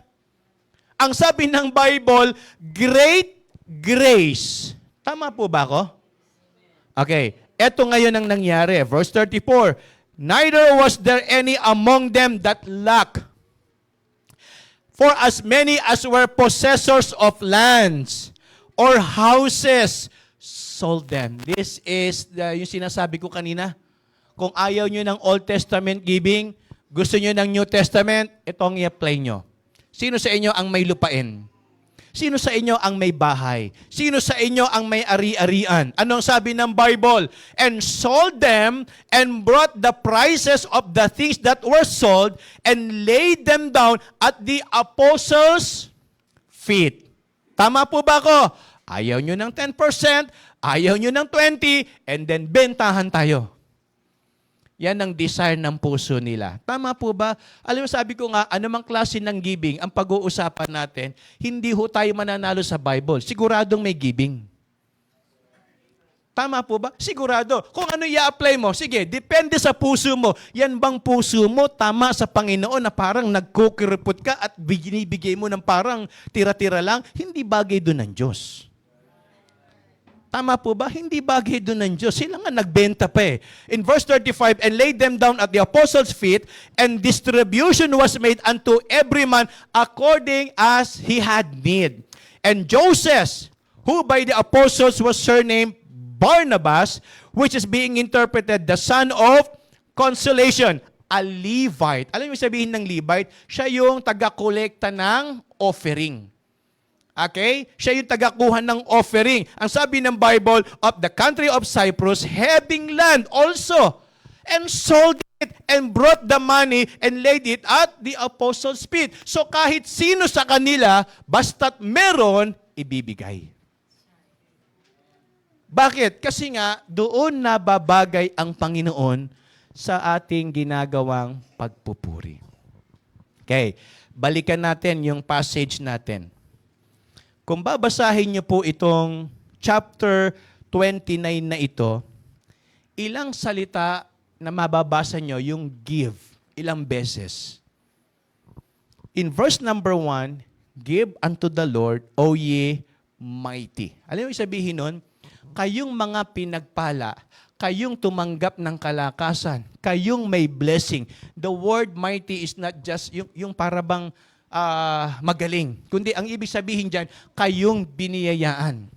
Ang sabi ng Bible, great grace. Tama po ba ako? Okay. Ito ngayon ang nangyari. Verse 34, neither was there any among them that lacked. For as many as were possessors of lands or houses, sold them. This is yung sinasabi ko kanina. Kung ayaw nyo ng Old Testament giving, gusto nyo ng New Testament, itong i-apply nyo. Sino sa inyo ang may lupain? Sino sa inyo ang may bahay? Sino sa inyo ang may ari-arian? Anong sabi ng Bible? And sold them and brought the prices of the things that were sold and laid them down at the apostles' feet. Tama po ba ako? Ayaw nyo ng 10%, ayaw nyo ng 20%, and then bentahan tayo. Yan ang desire ng puso nila. Tama po ba? Alam mo, sabi ko nga, anumang klase ng giving, ang pag-uusapan natin, hindi ho tayo mananalo sa Bible. Siguradong may giving. Tama po ba? Sigurado. Kung ano i-apply mo, sige, depende sa puso mo. Yan bang puso mo tama sa Panginoon na parang nagkukiripot ka at binibigay mo ng parang tira-tira lang? Hindi bagay doon ng Diyos. Tama po ba? Hindi bagay doon ng Diyos. Sila nga nagbenta pa eh. In verse 35, and laid them down at the apostles' feet, and distribution was made unto every man according as he had need. And Joseph, who by the apostles was surnamed Barnabas, which is being interpreted the son of consolation, a Levite. Alam mo sabihin ng Levite? Siya yung taga-kolekta ng offering. Okay? Siya yung tagakuha ng offering. Ang sabi ng Bible, of the country of Cyprus, having land also, and sold it, and brought the money, and laid it at the apostles' feet. So kahit sino sa kanila, basta't meron, ibibigay. Bakit? Kasi nga, doon nababagay ang Panginoon sa ating ginagawang pagpupuri. Okay. Balikan natin yung passage natin. Kung babasahin niyo po itong chapter 29 na ito, ilang salita na mababasa niyo yung give, ilang beses. In verse number 1, give unto the Lord, O ye mighty. Alam mo yung sabihin nun? Kayong mga pinagpala, kayong tumanggap ng kalakasan, kayong may blessing. The word mighty is not just yung parabang magaling. Kundi ang ibig sabihin dyan, kayong biniyayaan.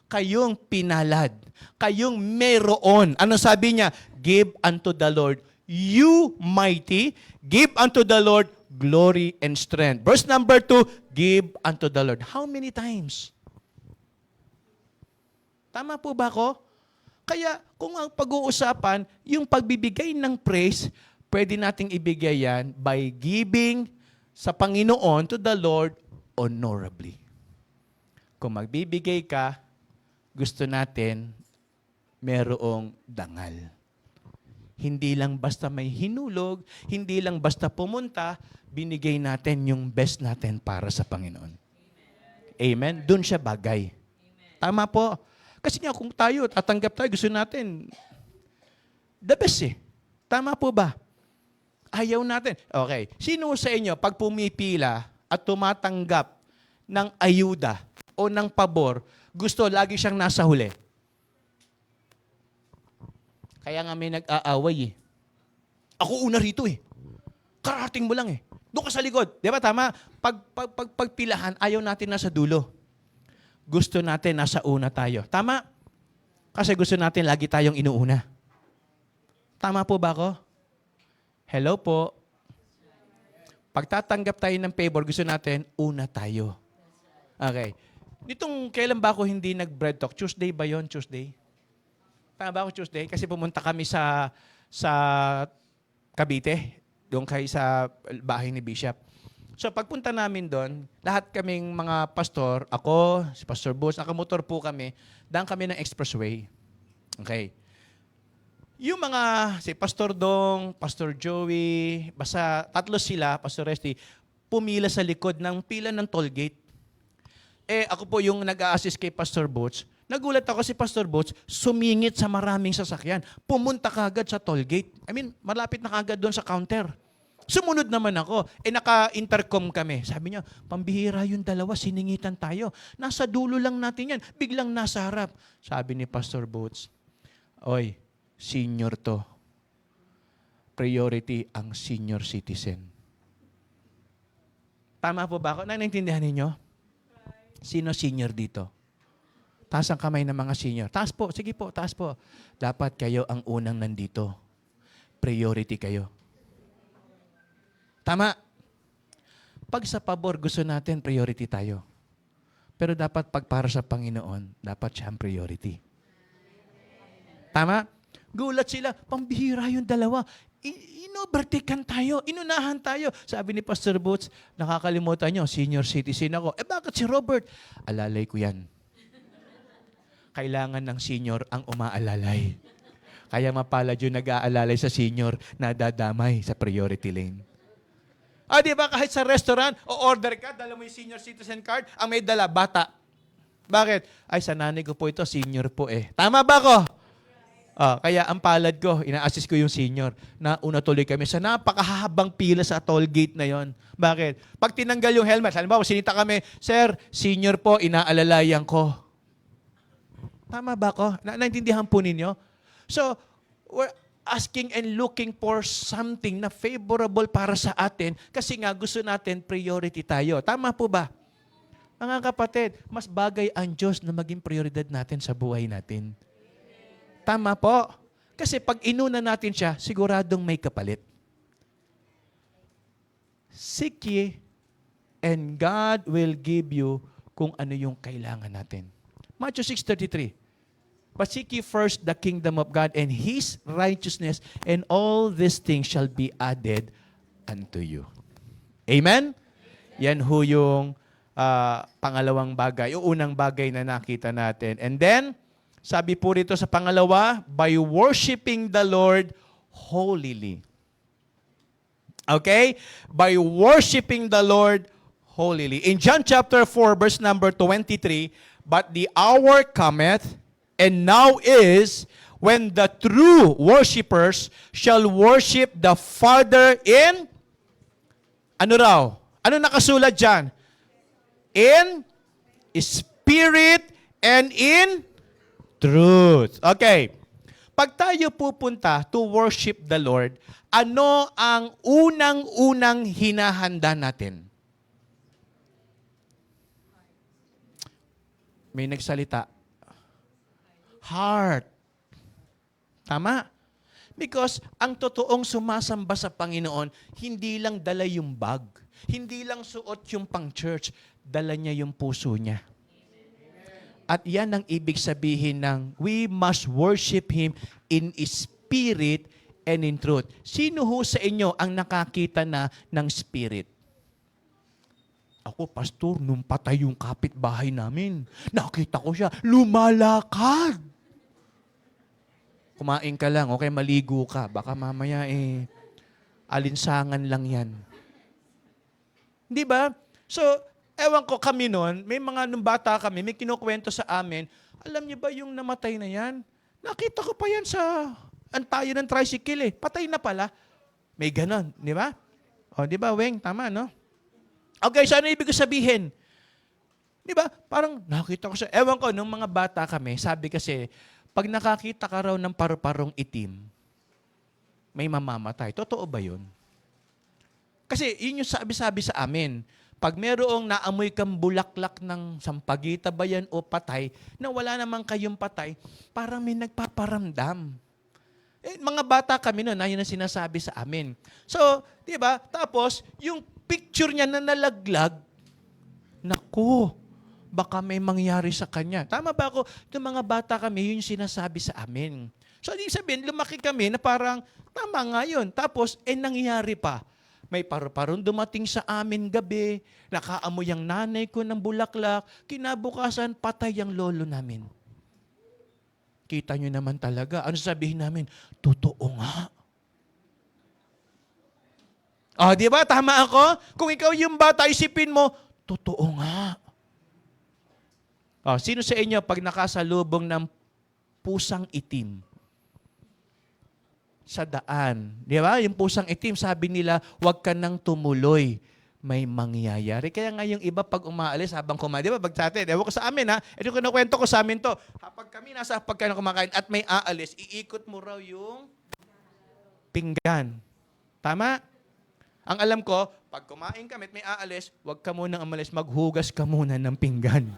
Kayong pinalad. Kayong meron. Ano sabi niya? Give unto the Lord. You mighty, give unto the Lord glory and strength. Verse number 2, give unto the Lord. How many times? Tama po ba ako? Kaya kung ang pag-uusapan, yung pagbibigay ng praise, pwede nating ibigay yan by giving sa Panginoon to the Lord honorably. Kung magbibigay ka, gusto natin merong dangal. Hindi lang basta may hinulog, hindi lang basta pumunta, binigay natin yung best natin para sa Panginoon. Amen? Doon siya bagay. Tama po. Kasi nga kung tayo, tatanggap tayo, gusto natin the best eh. Tama po ba? Ayaw natin. Okay. Sino sa inyo, pag pumipila at tumatanggap ng ayuda o ng pabor, gusto lagi siyang nasa huli? Kaya nga may nag-aaway eh. Ako una rito eh. Karating mo lang eh. Doon ka sa likod. Di ba tama? Pagpilahan, ayaw natin nasa dulo. Gusto natin nasa una tayo. Tama? Kasi gusto natin lagi tayong inuuna. Tama po ba ako? Hello po. Pagtatanggap tayo ng favor, gusto natin, una tayo. Okay. Nitong kailan ba ako hindi nag-bread talk? Tuesday ba yon? Tuesday? Tama ba ako Tuesday? Kasi pumunta kami sa Cavite, doon kay sa bahay ni Bishop. So pagpunta namin doon, lahat kaming mga pastor, ako, si Pastor Bus, nakamotor po kami, daan kami ng expressway. Okay. Yung mga, si Pastor Dong, Pastor Joey, basta tatlo sila, Pastor Resty, pumila sa likod ng pila ng toll gate. Ako po yung nag-a-assist kay Pastor Boots. Nagulat ako si Pastor Boots, sumingit sa maraming sasakyan. Pumunta kagad sa toll gate. Malapit na kagad doon sa counter. Sumunod naman ako. Naka-intercom kami. Sabi niya, pambihira yung dalawa, siningitan tayo. Nasa dulo lang natin yan. Biglang nasa harap. Sabi ni Pastor Boots, oy, senior to. Priority ang senior citizen. Tama po ba ako? Naintindihan ninyo? Sino senior dito? Taas ang kamay ng mga senior. Taas po, sige po, taas po. Dapat kayo ang unang nandito. Priority kayo. Tama. Pag sa pabor, gusto natin priority tayo. Pero dapat pag para sa Panginoon, dapat siya ang priority. Tama? Gulat sila, pambihira yung dalawa. Inovertikan tayo, inunahan tayo. Sabi ni Pastor Boots, nakakalimutan nyo, senior citizen ako. Bakit si Robert? Alalay ko yan. Kailangan ng senior ang umaalalay. Kaya mapalad yung nag-aalalay sa senior na dadamay sa priority lane. Di ba kahit sa restaurant, o order ka, dala mo yung senior citizen card, ang may dala, bata. Bakit? Ay, sa nanay ko po ito, senior po eh. Tama ba ko? Kaya ang palad ko, ina-assist ko yung senior. Nauna tuloy kami sa napakahabang pila sa toll gate na yon. Bakit? Pag tinanggal yung helmet, halimbawa, sinita kami, Sir, senior po, inaalalayan ko. Tama ba ko? Naintindihan po ninyo? So, we're asking and looking for something na favorable para sa atin kasi nga gusto natin priority tayo. Tama po ba? Mga kapatid, mas bagay ang Diyos na maging prioridad natin sa buhay natin. Tama po. Kasi pag inuna natin siya, siguradong may kapalit. Seek ye, and God will give you kung ano yung kailangan natin. Matthew 6:33. But seek ye first the kingdom of God and His righteousness, and all these things shall be added unto you. Amen? Yan ho yung pangalawang bagay, o unang bagay na nakita natin. And then, sabi po rito sa pangalawa, by worshiping the Lord holily. Okay? By worshiping the Lord holily. In John chapter 4, verse number 23, but the hour cometh, and now is, when the true worshipers shall worship the Father in, ano raw? Ano nakasulat dyan? In spirit and in truth. Okay. Pag tayo pupunta to worship the Lord, ano ang unang-unang hinahanda natin? May nagsalita. Heart. Tama? Because ang totoong sumasamba sa Panginoon, hindi lang dala yung bag, hindi lang suot yung pang-church, dala niya yung puso niya. At yan ang ibig sabihin ng we must worship Him in spirit and in truth. Sino ho sa inyo ang nakakita na ng spirit? Ako, pastor, nung patay yung kapitbahay namin, nakita ko siya, lumalakad. Kumain ka lang, okay, maligo ka. Baka mamaya alinsangan lang yan. Di ba? So, ewan ko kami noon, may mga nung bata kami, may kinukwento sa amin, alam niyo ba yung namatay na yan? Nakita ko pa yan sa antayo ng tricycle eh. Patay na pala. May ganon, di ba? O, di ba, Weng? Tama, no? Okay, so ano ibig sabihin? Di ba? Parang nakita ko sa, ewan ko, nung mga bata kami, sabi kasi, pag nakakita ka raw ng paru-parong itim, may mamamatay. Totoo ba yun? Kasi yun yung sabi-sabi sa amin. Pag merong naamoy kang bulaklak ng sampagita ba yan o patay, na wala naman kayong patay, parang may nagpaparamdam. Mga bata kami noon, yun ang sinasabi sa amin. So, di ba? Tapos, yung picture niya na nalaglag, naku, baka may mangyari sa kanya. Tama ba ako? Yung mga bata kami, yun yung sinasabi sa amin. So, ibig sabihin, lumaki kami na parang, tama nga yun. Tapos, nangyari pa. May paru-parong dumating sa amin gabi, nakaamoy ang nanay ko ng bulaklak, kinabukasan, patay ang lolo namin. Kita nyo naman talaga. Ano sabihin namin? Totoo nga. Di ba? Tama ako? Kung ikaw yung bata, isipin mo, totoo nga. Sino sa inyo pag nakasalubong ng pusang itim sa daan? Di ba? Yung pusang itim, sabi nila, huwag ka nang tumuloy. May mangyayari. Kaya nga yung iba pag umaalis habang kumain, di ba? Pag sa atin, ewan ko sa amin ha, ito kinukwento ko sa amin to. Kapag kami nasa pagkain kumakain at may aalis, iikot mo raw yung pinggan. Tama? Ang alam ko, pag kumain kami at may aalis, huwag ka munang umalis, maghugas ka muna ng pinggan.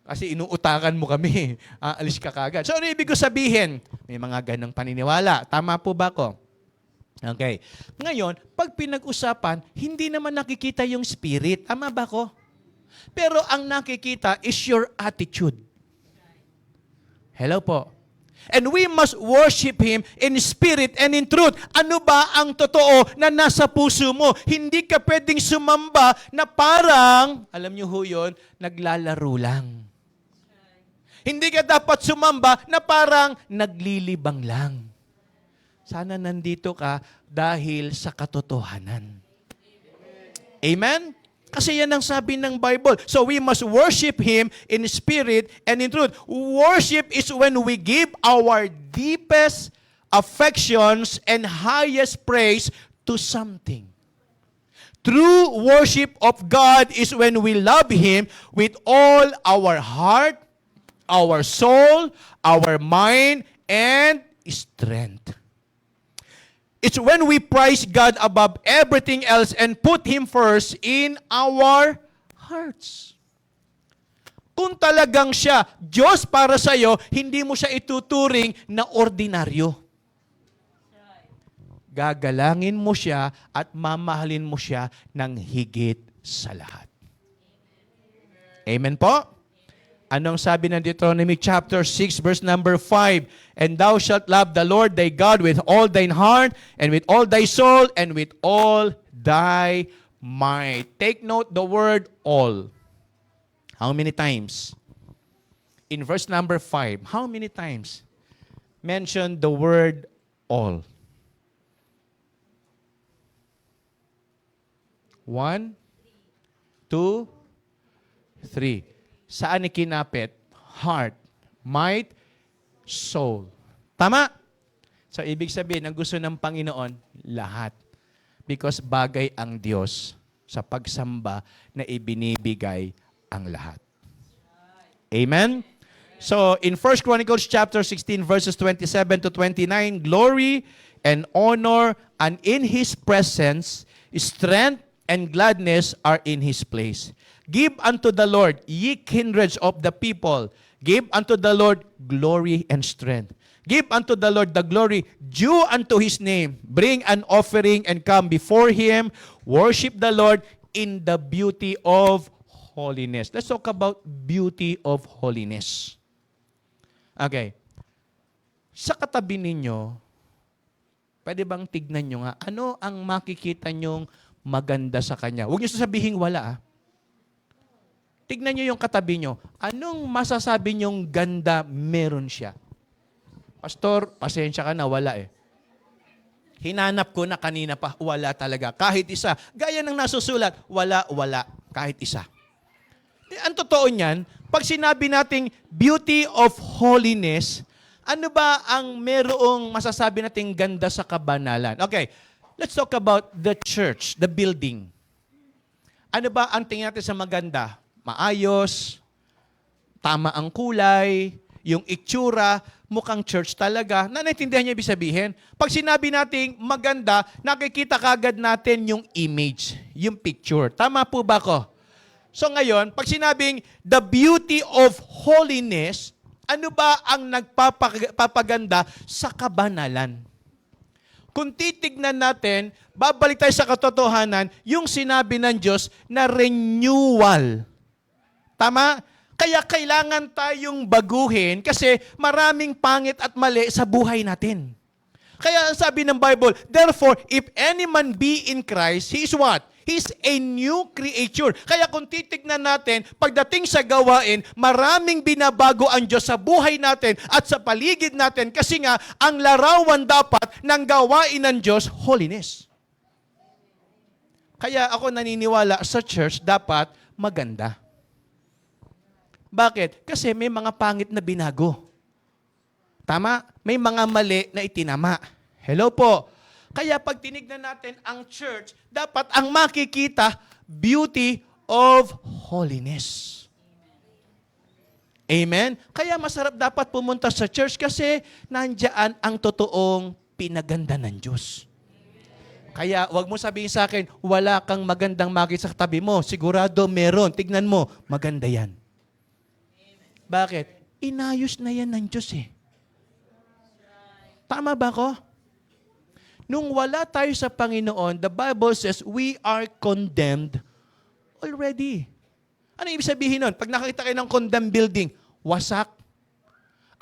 Kasi inuutakan mo kami, aalis ka kagad. So ano ibig ko sabihin? May mga ganang paniniwala. Tama po ba ko? Okay. Ngayon, pag pinag-usapan, hindi naman nakikita yung spirit. Tama ba ko? Pero ang nakikita is your attitude. Hello po. And we must worship Him in spirit and in truth. Ano ba ang totoo na nasa puso mo? Hindi ka pwedeng sumamba na parang, alam niyo ho yun, naglalaro lang. Hindi ka dapat sumamba na parang naglilibang lang. Sana nandito ka dahil sa katotohanan. Amen? Kasi yan ang sabi ng Bible. So we must worship Him in spirit and in truth. Worship is when we give our deepest affections and highest praise to something. True worship of God is when we love Him with all our heart, our soul, our mind, and strength. It's when we praise God above everything else and put Him first in our hearts. Kung talagang siya, Diyos para sa iyo, hindi mo siya ituturing na ordinaryo. Gagalangin mo siya at mamahalin mo siya ng higit sa lahat. Amen po? Anong sabi ng Deuteronomy chapter 6 verse number 5? And thou shalt love the Lord thy God with all thine heart, and with all thy soul, and with all thy might. Take note the word all. How many times? In verse number 5, how many times mention the word all? 1, 2, 3. Saan ikinapit? Heart, might, soul. Tama? So, ibig sabihin, ang gusto ng Panginoon, lahat. Because bagay ang Diyos sa pagsamba na ibinibigay ang lahat. Amen? So, in 1 Chronicles chapter 16, verses 27 to 29, glory and honor and in His presence, strength and gladness are in His place. Give unto the Lord, ye kindreds of the people. Give unto the Lord glory and strength. Give unto the Lord the glory due unto His name. Bring an offering and come before Him. Worship the Lord in the beauty of holiness. Let's talk about beauty of holiness. Okay. Sa katabi ninyo, pwede bang tignan nyo nga, ano ang makikita nyong maganda sa Kanya? Huwag nyo sasabihin wala Tignan nyo yung katabi nyo. Anong masasabi nyong ganda meron siya? Pastor, pasensya ka na, wala Hinanap ko na kanina pa, wala talaga. Kahit isa. Gaya ng nasusulat, wala, kahit isa. Ang totoo niyan, pag sinabi nating beauty of holiness, ano ba ang merong masasabi nating ganda sa kabanalan? Okay, let's talk about the church, the building. Ano ba ang tingin natin sa maganda? Maayos, tama ang kulay, yung itsura, mukhang church talaga. Naintindihan niyo ibig sabihin? Pag sinabi nating maganda, nakikita kagad natin yung image, yung picture. Tama po ba ko? So ngayon, pag sinabing the beauty of holiness, ano ba ang nagpapaganda sa kabanalan? Kung titignan natin, babalik tayo sa katotohanan, yung sinabi ng Diyos na renewal. Tama? Kaya kailangan tayong baguhin kasi maraming pangit at mali sa buhay natin. Kaya sabi ng Bible, therefore, if any man be in Christ, he is what? He's a new creature. Kaya kung titignan natin, pagdating sa gawain, maraming binabago ang Diyos sa buhay natin at sa paligid natin kasi nga, ang larawan dapat ng gawain ng Diyos, holiness. Kaya ako naniniwala sa church, dapat maganda. Bakit? Kasi may mga pangit na binago. Tama? May mga mali na itinama. Hello po. Kaya pag tinignan natin ang church, dapat ang makikita, beauty of holiness. Amen? Kaya masarap dapat pumunta sa church kasi nandiyan ang totoong pinaganda ng Diyos. Kaya wag mo sabihin sa akin, wala kang magandang makita sa tabi mo. Sigurado meron. Tignan mo, maganda yan. Bakit? Inayos na yan ng Diyos eh. Tama ba ko? Nung wala tayo sa Panginoon, the Bible says, we are condemned already. Ano ibig sabihin nun? Pag nakita kayo ng condemned building, wasak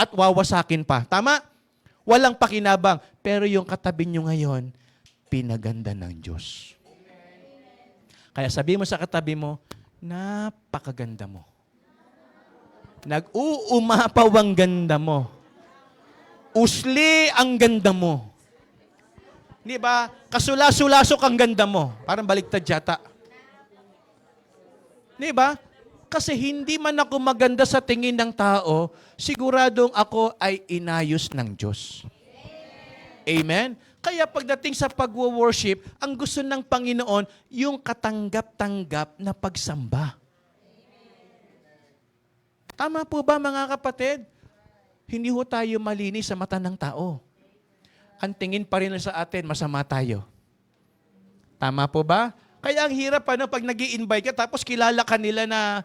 at wawasakin pa. Tama? Walang pakinabang. Pero yung katabi nyo ngayon, pinaganda ng Diyos. Kaya sabi mo sa katabi mo, napakaganda mo. Nag-uumapaw ang ganda mo. Usli ang ganda mo. Di ba? Kasula-sulasok ang ganda mo. Parang baliktad yata. Di ba? Kasi hindi man ako maganda sa tingin ng tao, siguradong ako ay inayos ng Diyos. Amen? Kaya pagdating sa pag-worship, ang gusto ng Panginoon, yung katanggap-tanggap na pagsamba. Tama po ba mga kapatid? Hindi ho tayo malinis sa mata ng tao. Ang tingin pa rin sa atin, masama tayo. Tama po ba? Kaya ang hirap pag nag-i-invite ka, tapos kilala ka nila na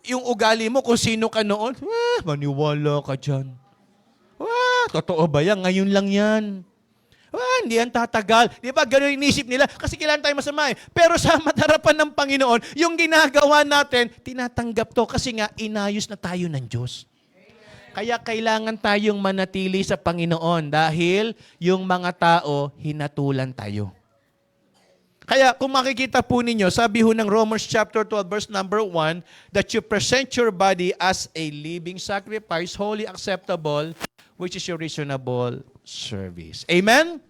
yung ugali mo kung sino ka noon. Maniwala ka dyan. Totoo ba yan? Ngayon lang yan. Hindi yan tatagal. Di ba? Ganun yung inisip nila. Kasi kailangan tayo masama eh. Pero sa matarapan ng Panginoon, yung ginagawa natin, tinatanggap to kasi nga inayos na tayo ng Diyos. Kaya kailangan tayong manatili sa Panginoon dahil yung mga tao, hinatulan tayo. Kaya kung makikita po ninyo, sabi ho ng Romans chapter 12 verse number 1, that you present your body as a living sacrifice, holy, acceptable, which is your reasonable service. Amen?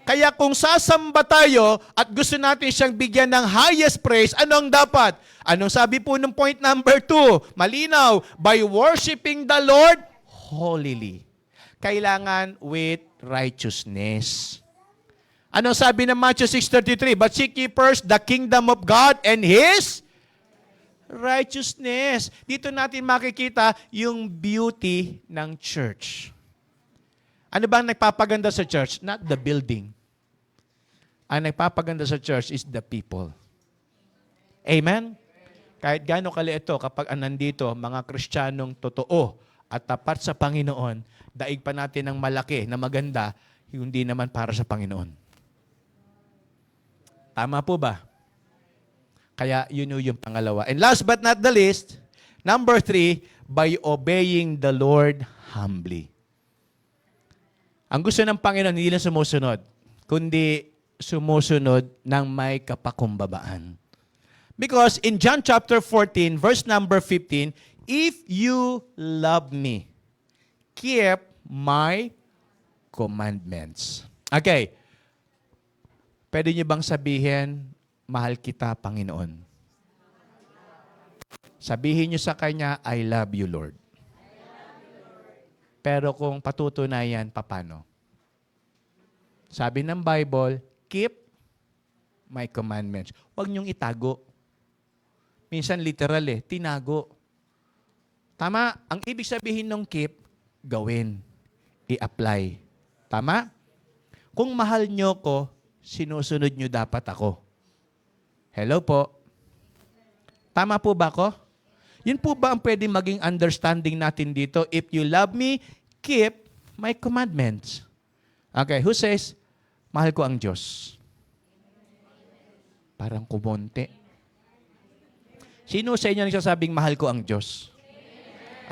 Kaya kung sasamba tayo at gusto natin siyang bigyan ng highest praise, ano ang dapat? Anong sabi po ng point number 2? Malinaw, by worshiping the Lord holily. Kailangan with righteousness. Anong sabi ng Matthew 6:33? But seek ye first the kingdom of God and His righteousness. Dito natin makikita yung beauty ng church. Ano ba ang nagpapaganda sa church? Not the building. Ang nagpapaganda sa church is the people. Amen? Kahit gaano kaliit ito, kapag nandito, mga Kristiyanong totoo at tapat sa Panginoon, daig pa natin ng malaki na maganda, hindi naman para sa Panginoon. Tama po ba? Kaya yun yung pangalawa. And last but not the least, number 3, by obeying the Lord humbly. Ang gusto ng Panginoon, hindi lang sumusunod, kundi sumusunod ng may kapakumbabaan. Because in John chapter 14, verse number 15, if you love me, keep my commandments. Okay. Pwede niyo bang sabihin, mahal kita, Panginoon? Sabihin niyo sa Kanya, I love you, Lord. Pero kung patutunayan, paano? Sabi ng Bible, keep my commandments. Huwag niyong itago. Minsan literal tinago. Tama? Ang ibig sabihin ng keep, gawin. I-apply. Tama? Kung mahal niyo ko, sinusunod niyo dapat ako. Hello po? Tama po ba ko? Yun po ba ang pwede maging understanding natin dito? If you love me, keep my commandments. Okay, who says, mahal ko ang Diyos? Parang kumonte. Sino sa inyo nagsasabing mahal ko ang Diyos?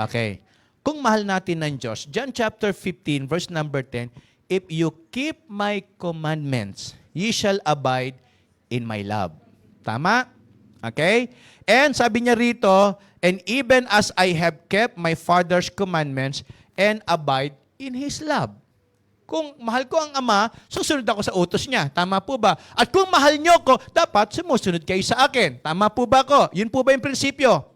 Okay. Kung mahal natin ng Diyos, John chapter 15, verse number 10, if you keep my commandments, ye shall abide in my love. Tama? Okay? And sabi niya rito, and even as I have kept my Father's commandments and abide in His love. Kung mahal ko ang Ama, susunod ako sa utos niya. Tama po ba? At kung mahal niyo ko, dapat sumusunod kayo sa akin. Tama po ba ko? Yun po ba yung prinsipyo?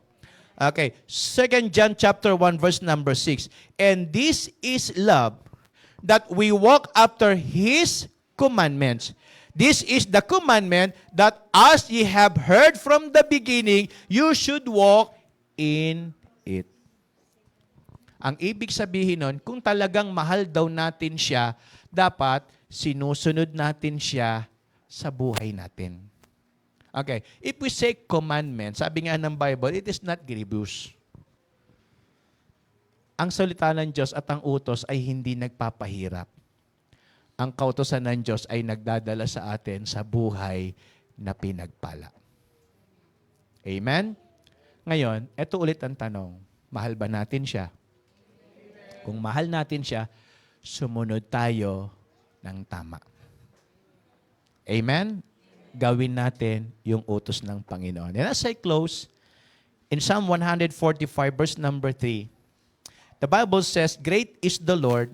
Okay. 2 John chapter 1 verse number 6. And this is love, that we walk after His commandments. This is the commandment that as ye have heard from the beginning, you should walk in it. Ang ibig sabihin nun, kung talagang mahal daw natin siya, dapat sinusunod natin siya sa buhay natin. Okay. If we say commandment, sabi nga ng Bible, it is not grievous. Ang salita ng Diyos at ang utos ay hindi nagpapahirap. Ang kautosan ng Diyos ay nagdadala sa atin sa buhay na pinagpala. Amen? Ngayon, ito ulit ang tanong. Mahal ba natin siya? Kung mahal natin siya, sumunod tayo ng tama. Amen? Gawin natin yung utos ng Panginoon. And as I close, in Psalm 145 verse number 3, the Bible says, great is the Lord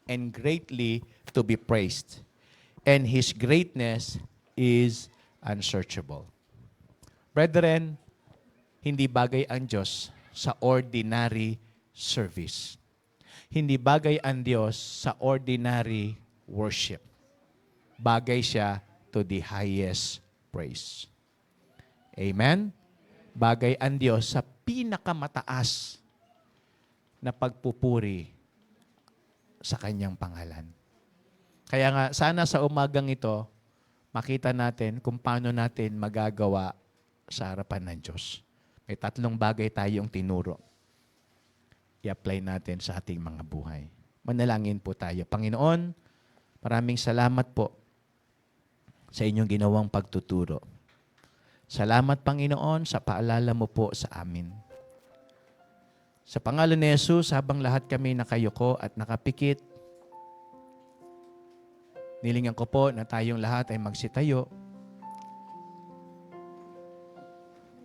and greatly to be praised, and His greatness is unsearchable. Brethren, hindi bagay ang Diyos sa ordinary service. Hindi bagay ang Diyos sa ordinary worship. Bagay siya to the highest praise. Amen? Bagay ang Diyos sa pinakamataas na pagpupuri sa Kanyang pangalan. Kaya nga, sana sa umagang ito, makita natin kung paano natin magagawa sa harapan ng Diyos. May 3 bagay tayong tinuro. I-apply natin sa ating mga buhay. Manalangin po tayo. Panginoon, maraming salamat po sa inyong ginawang pagtuturo. Salamat, Panginoon, sa paalala mo po sa amin. Sa pangalan ni Jesus, habang lahat kami nakayuko at nakapikit, nilingan ko po na tayong lahat ay magsitayo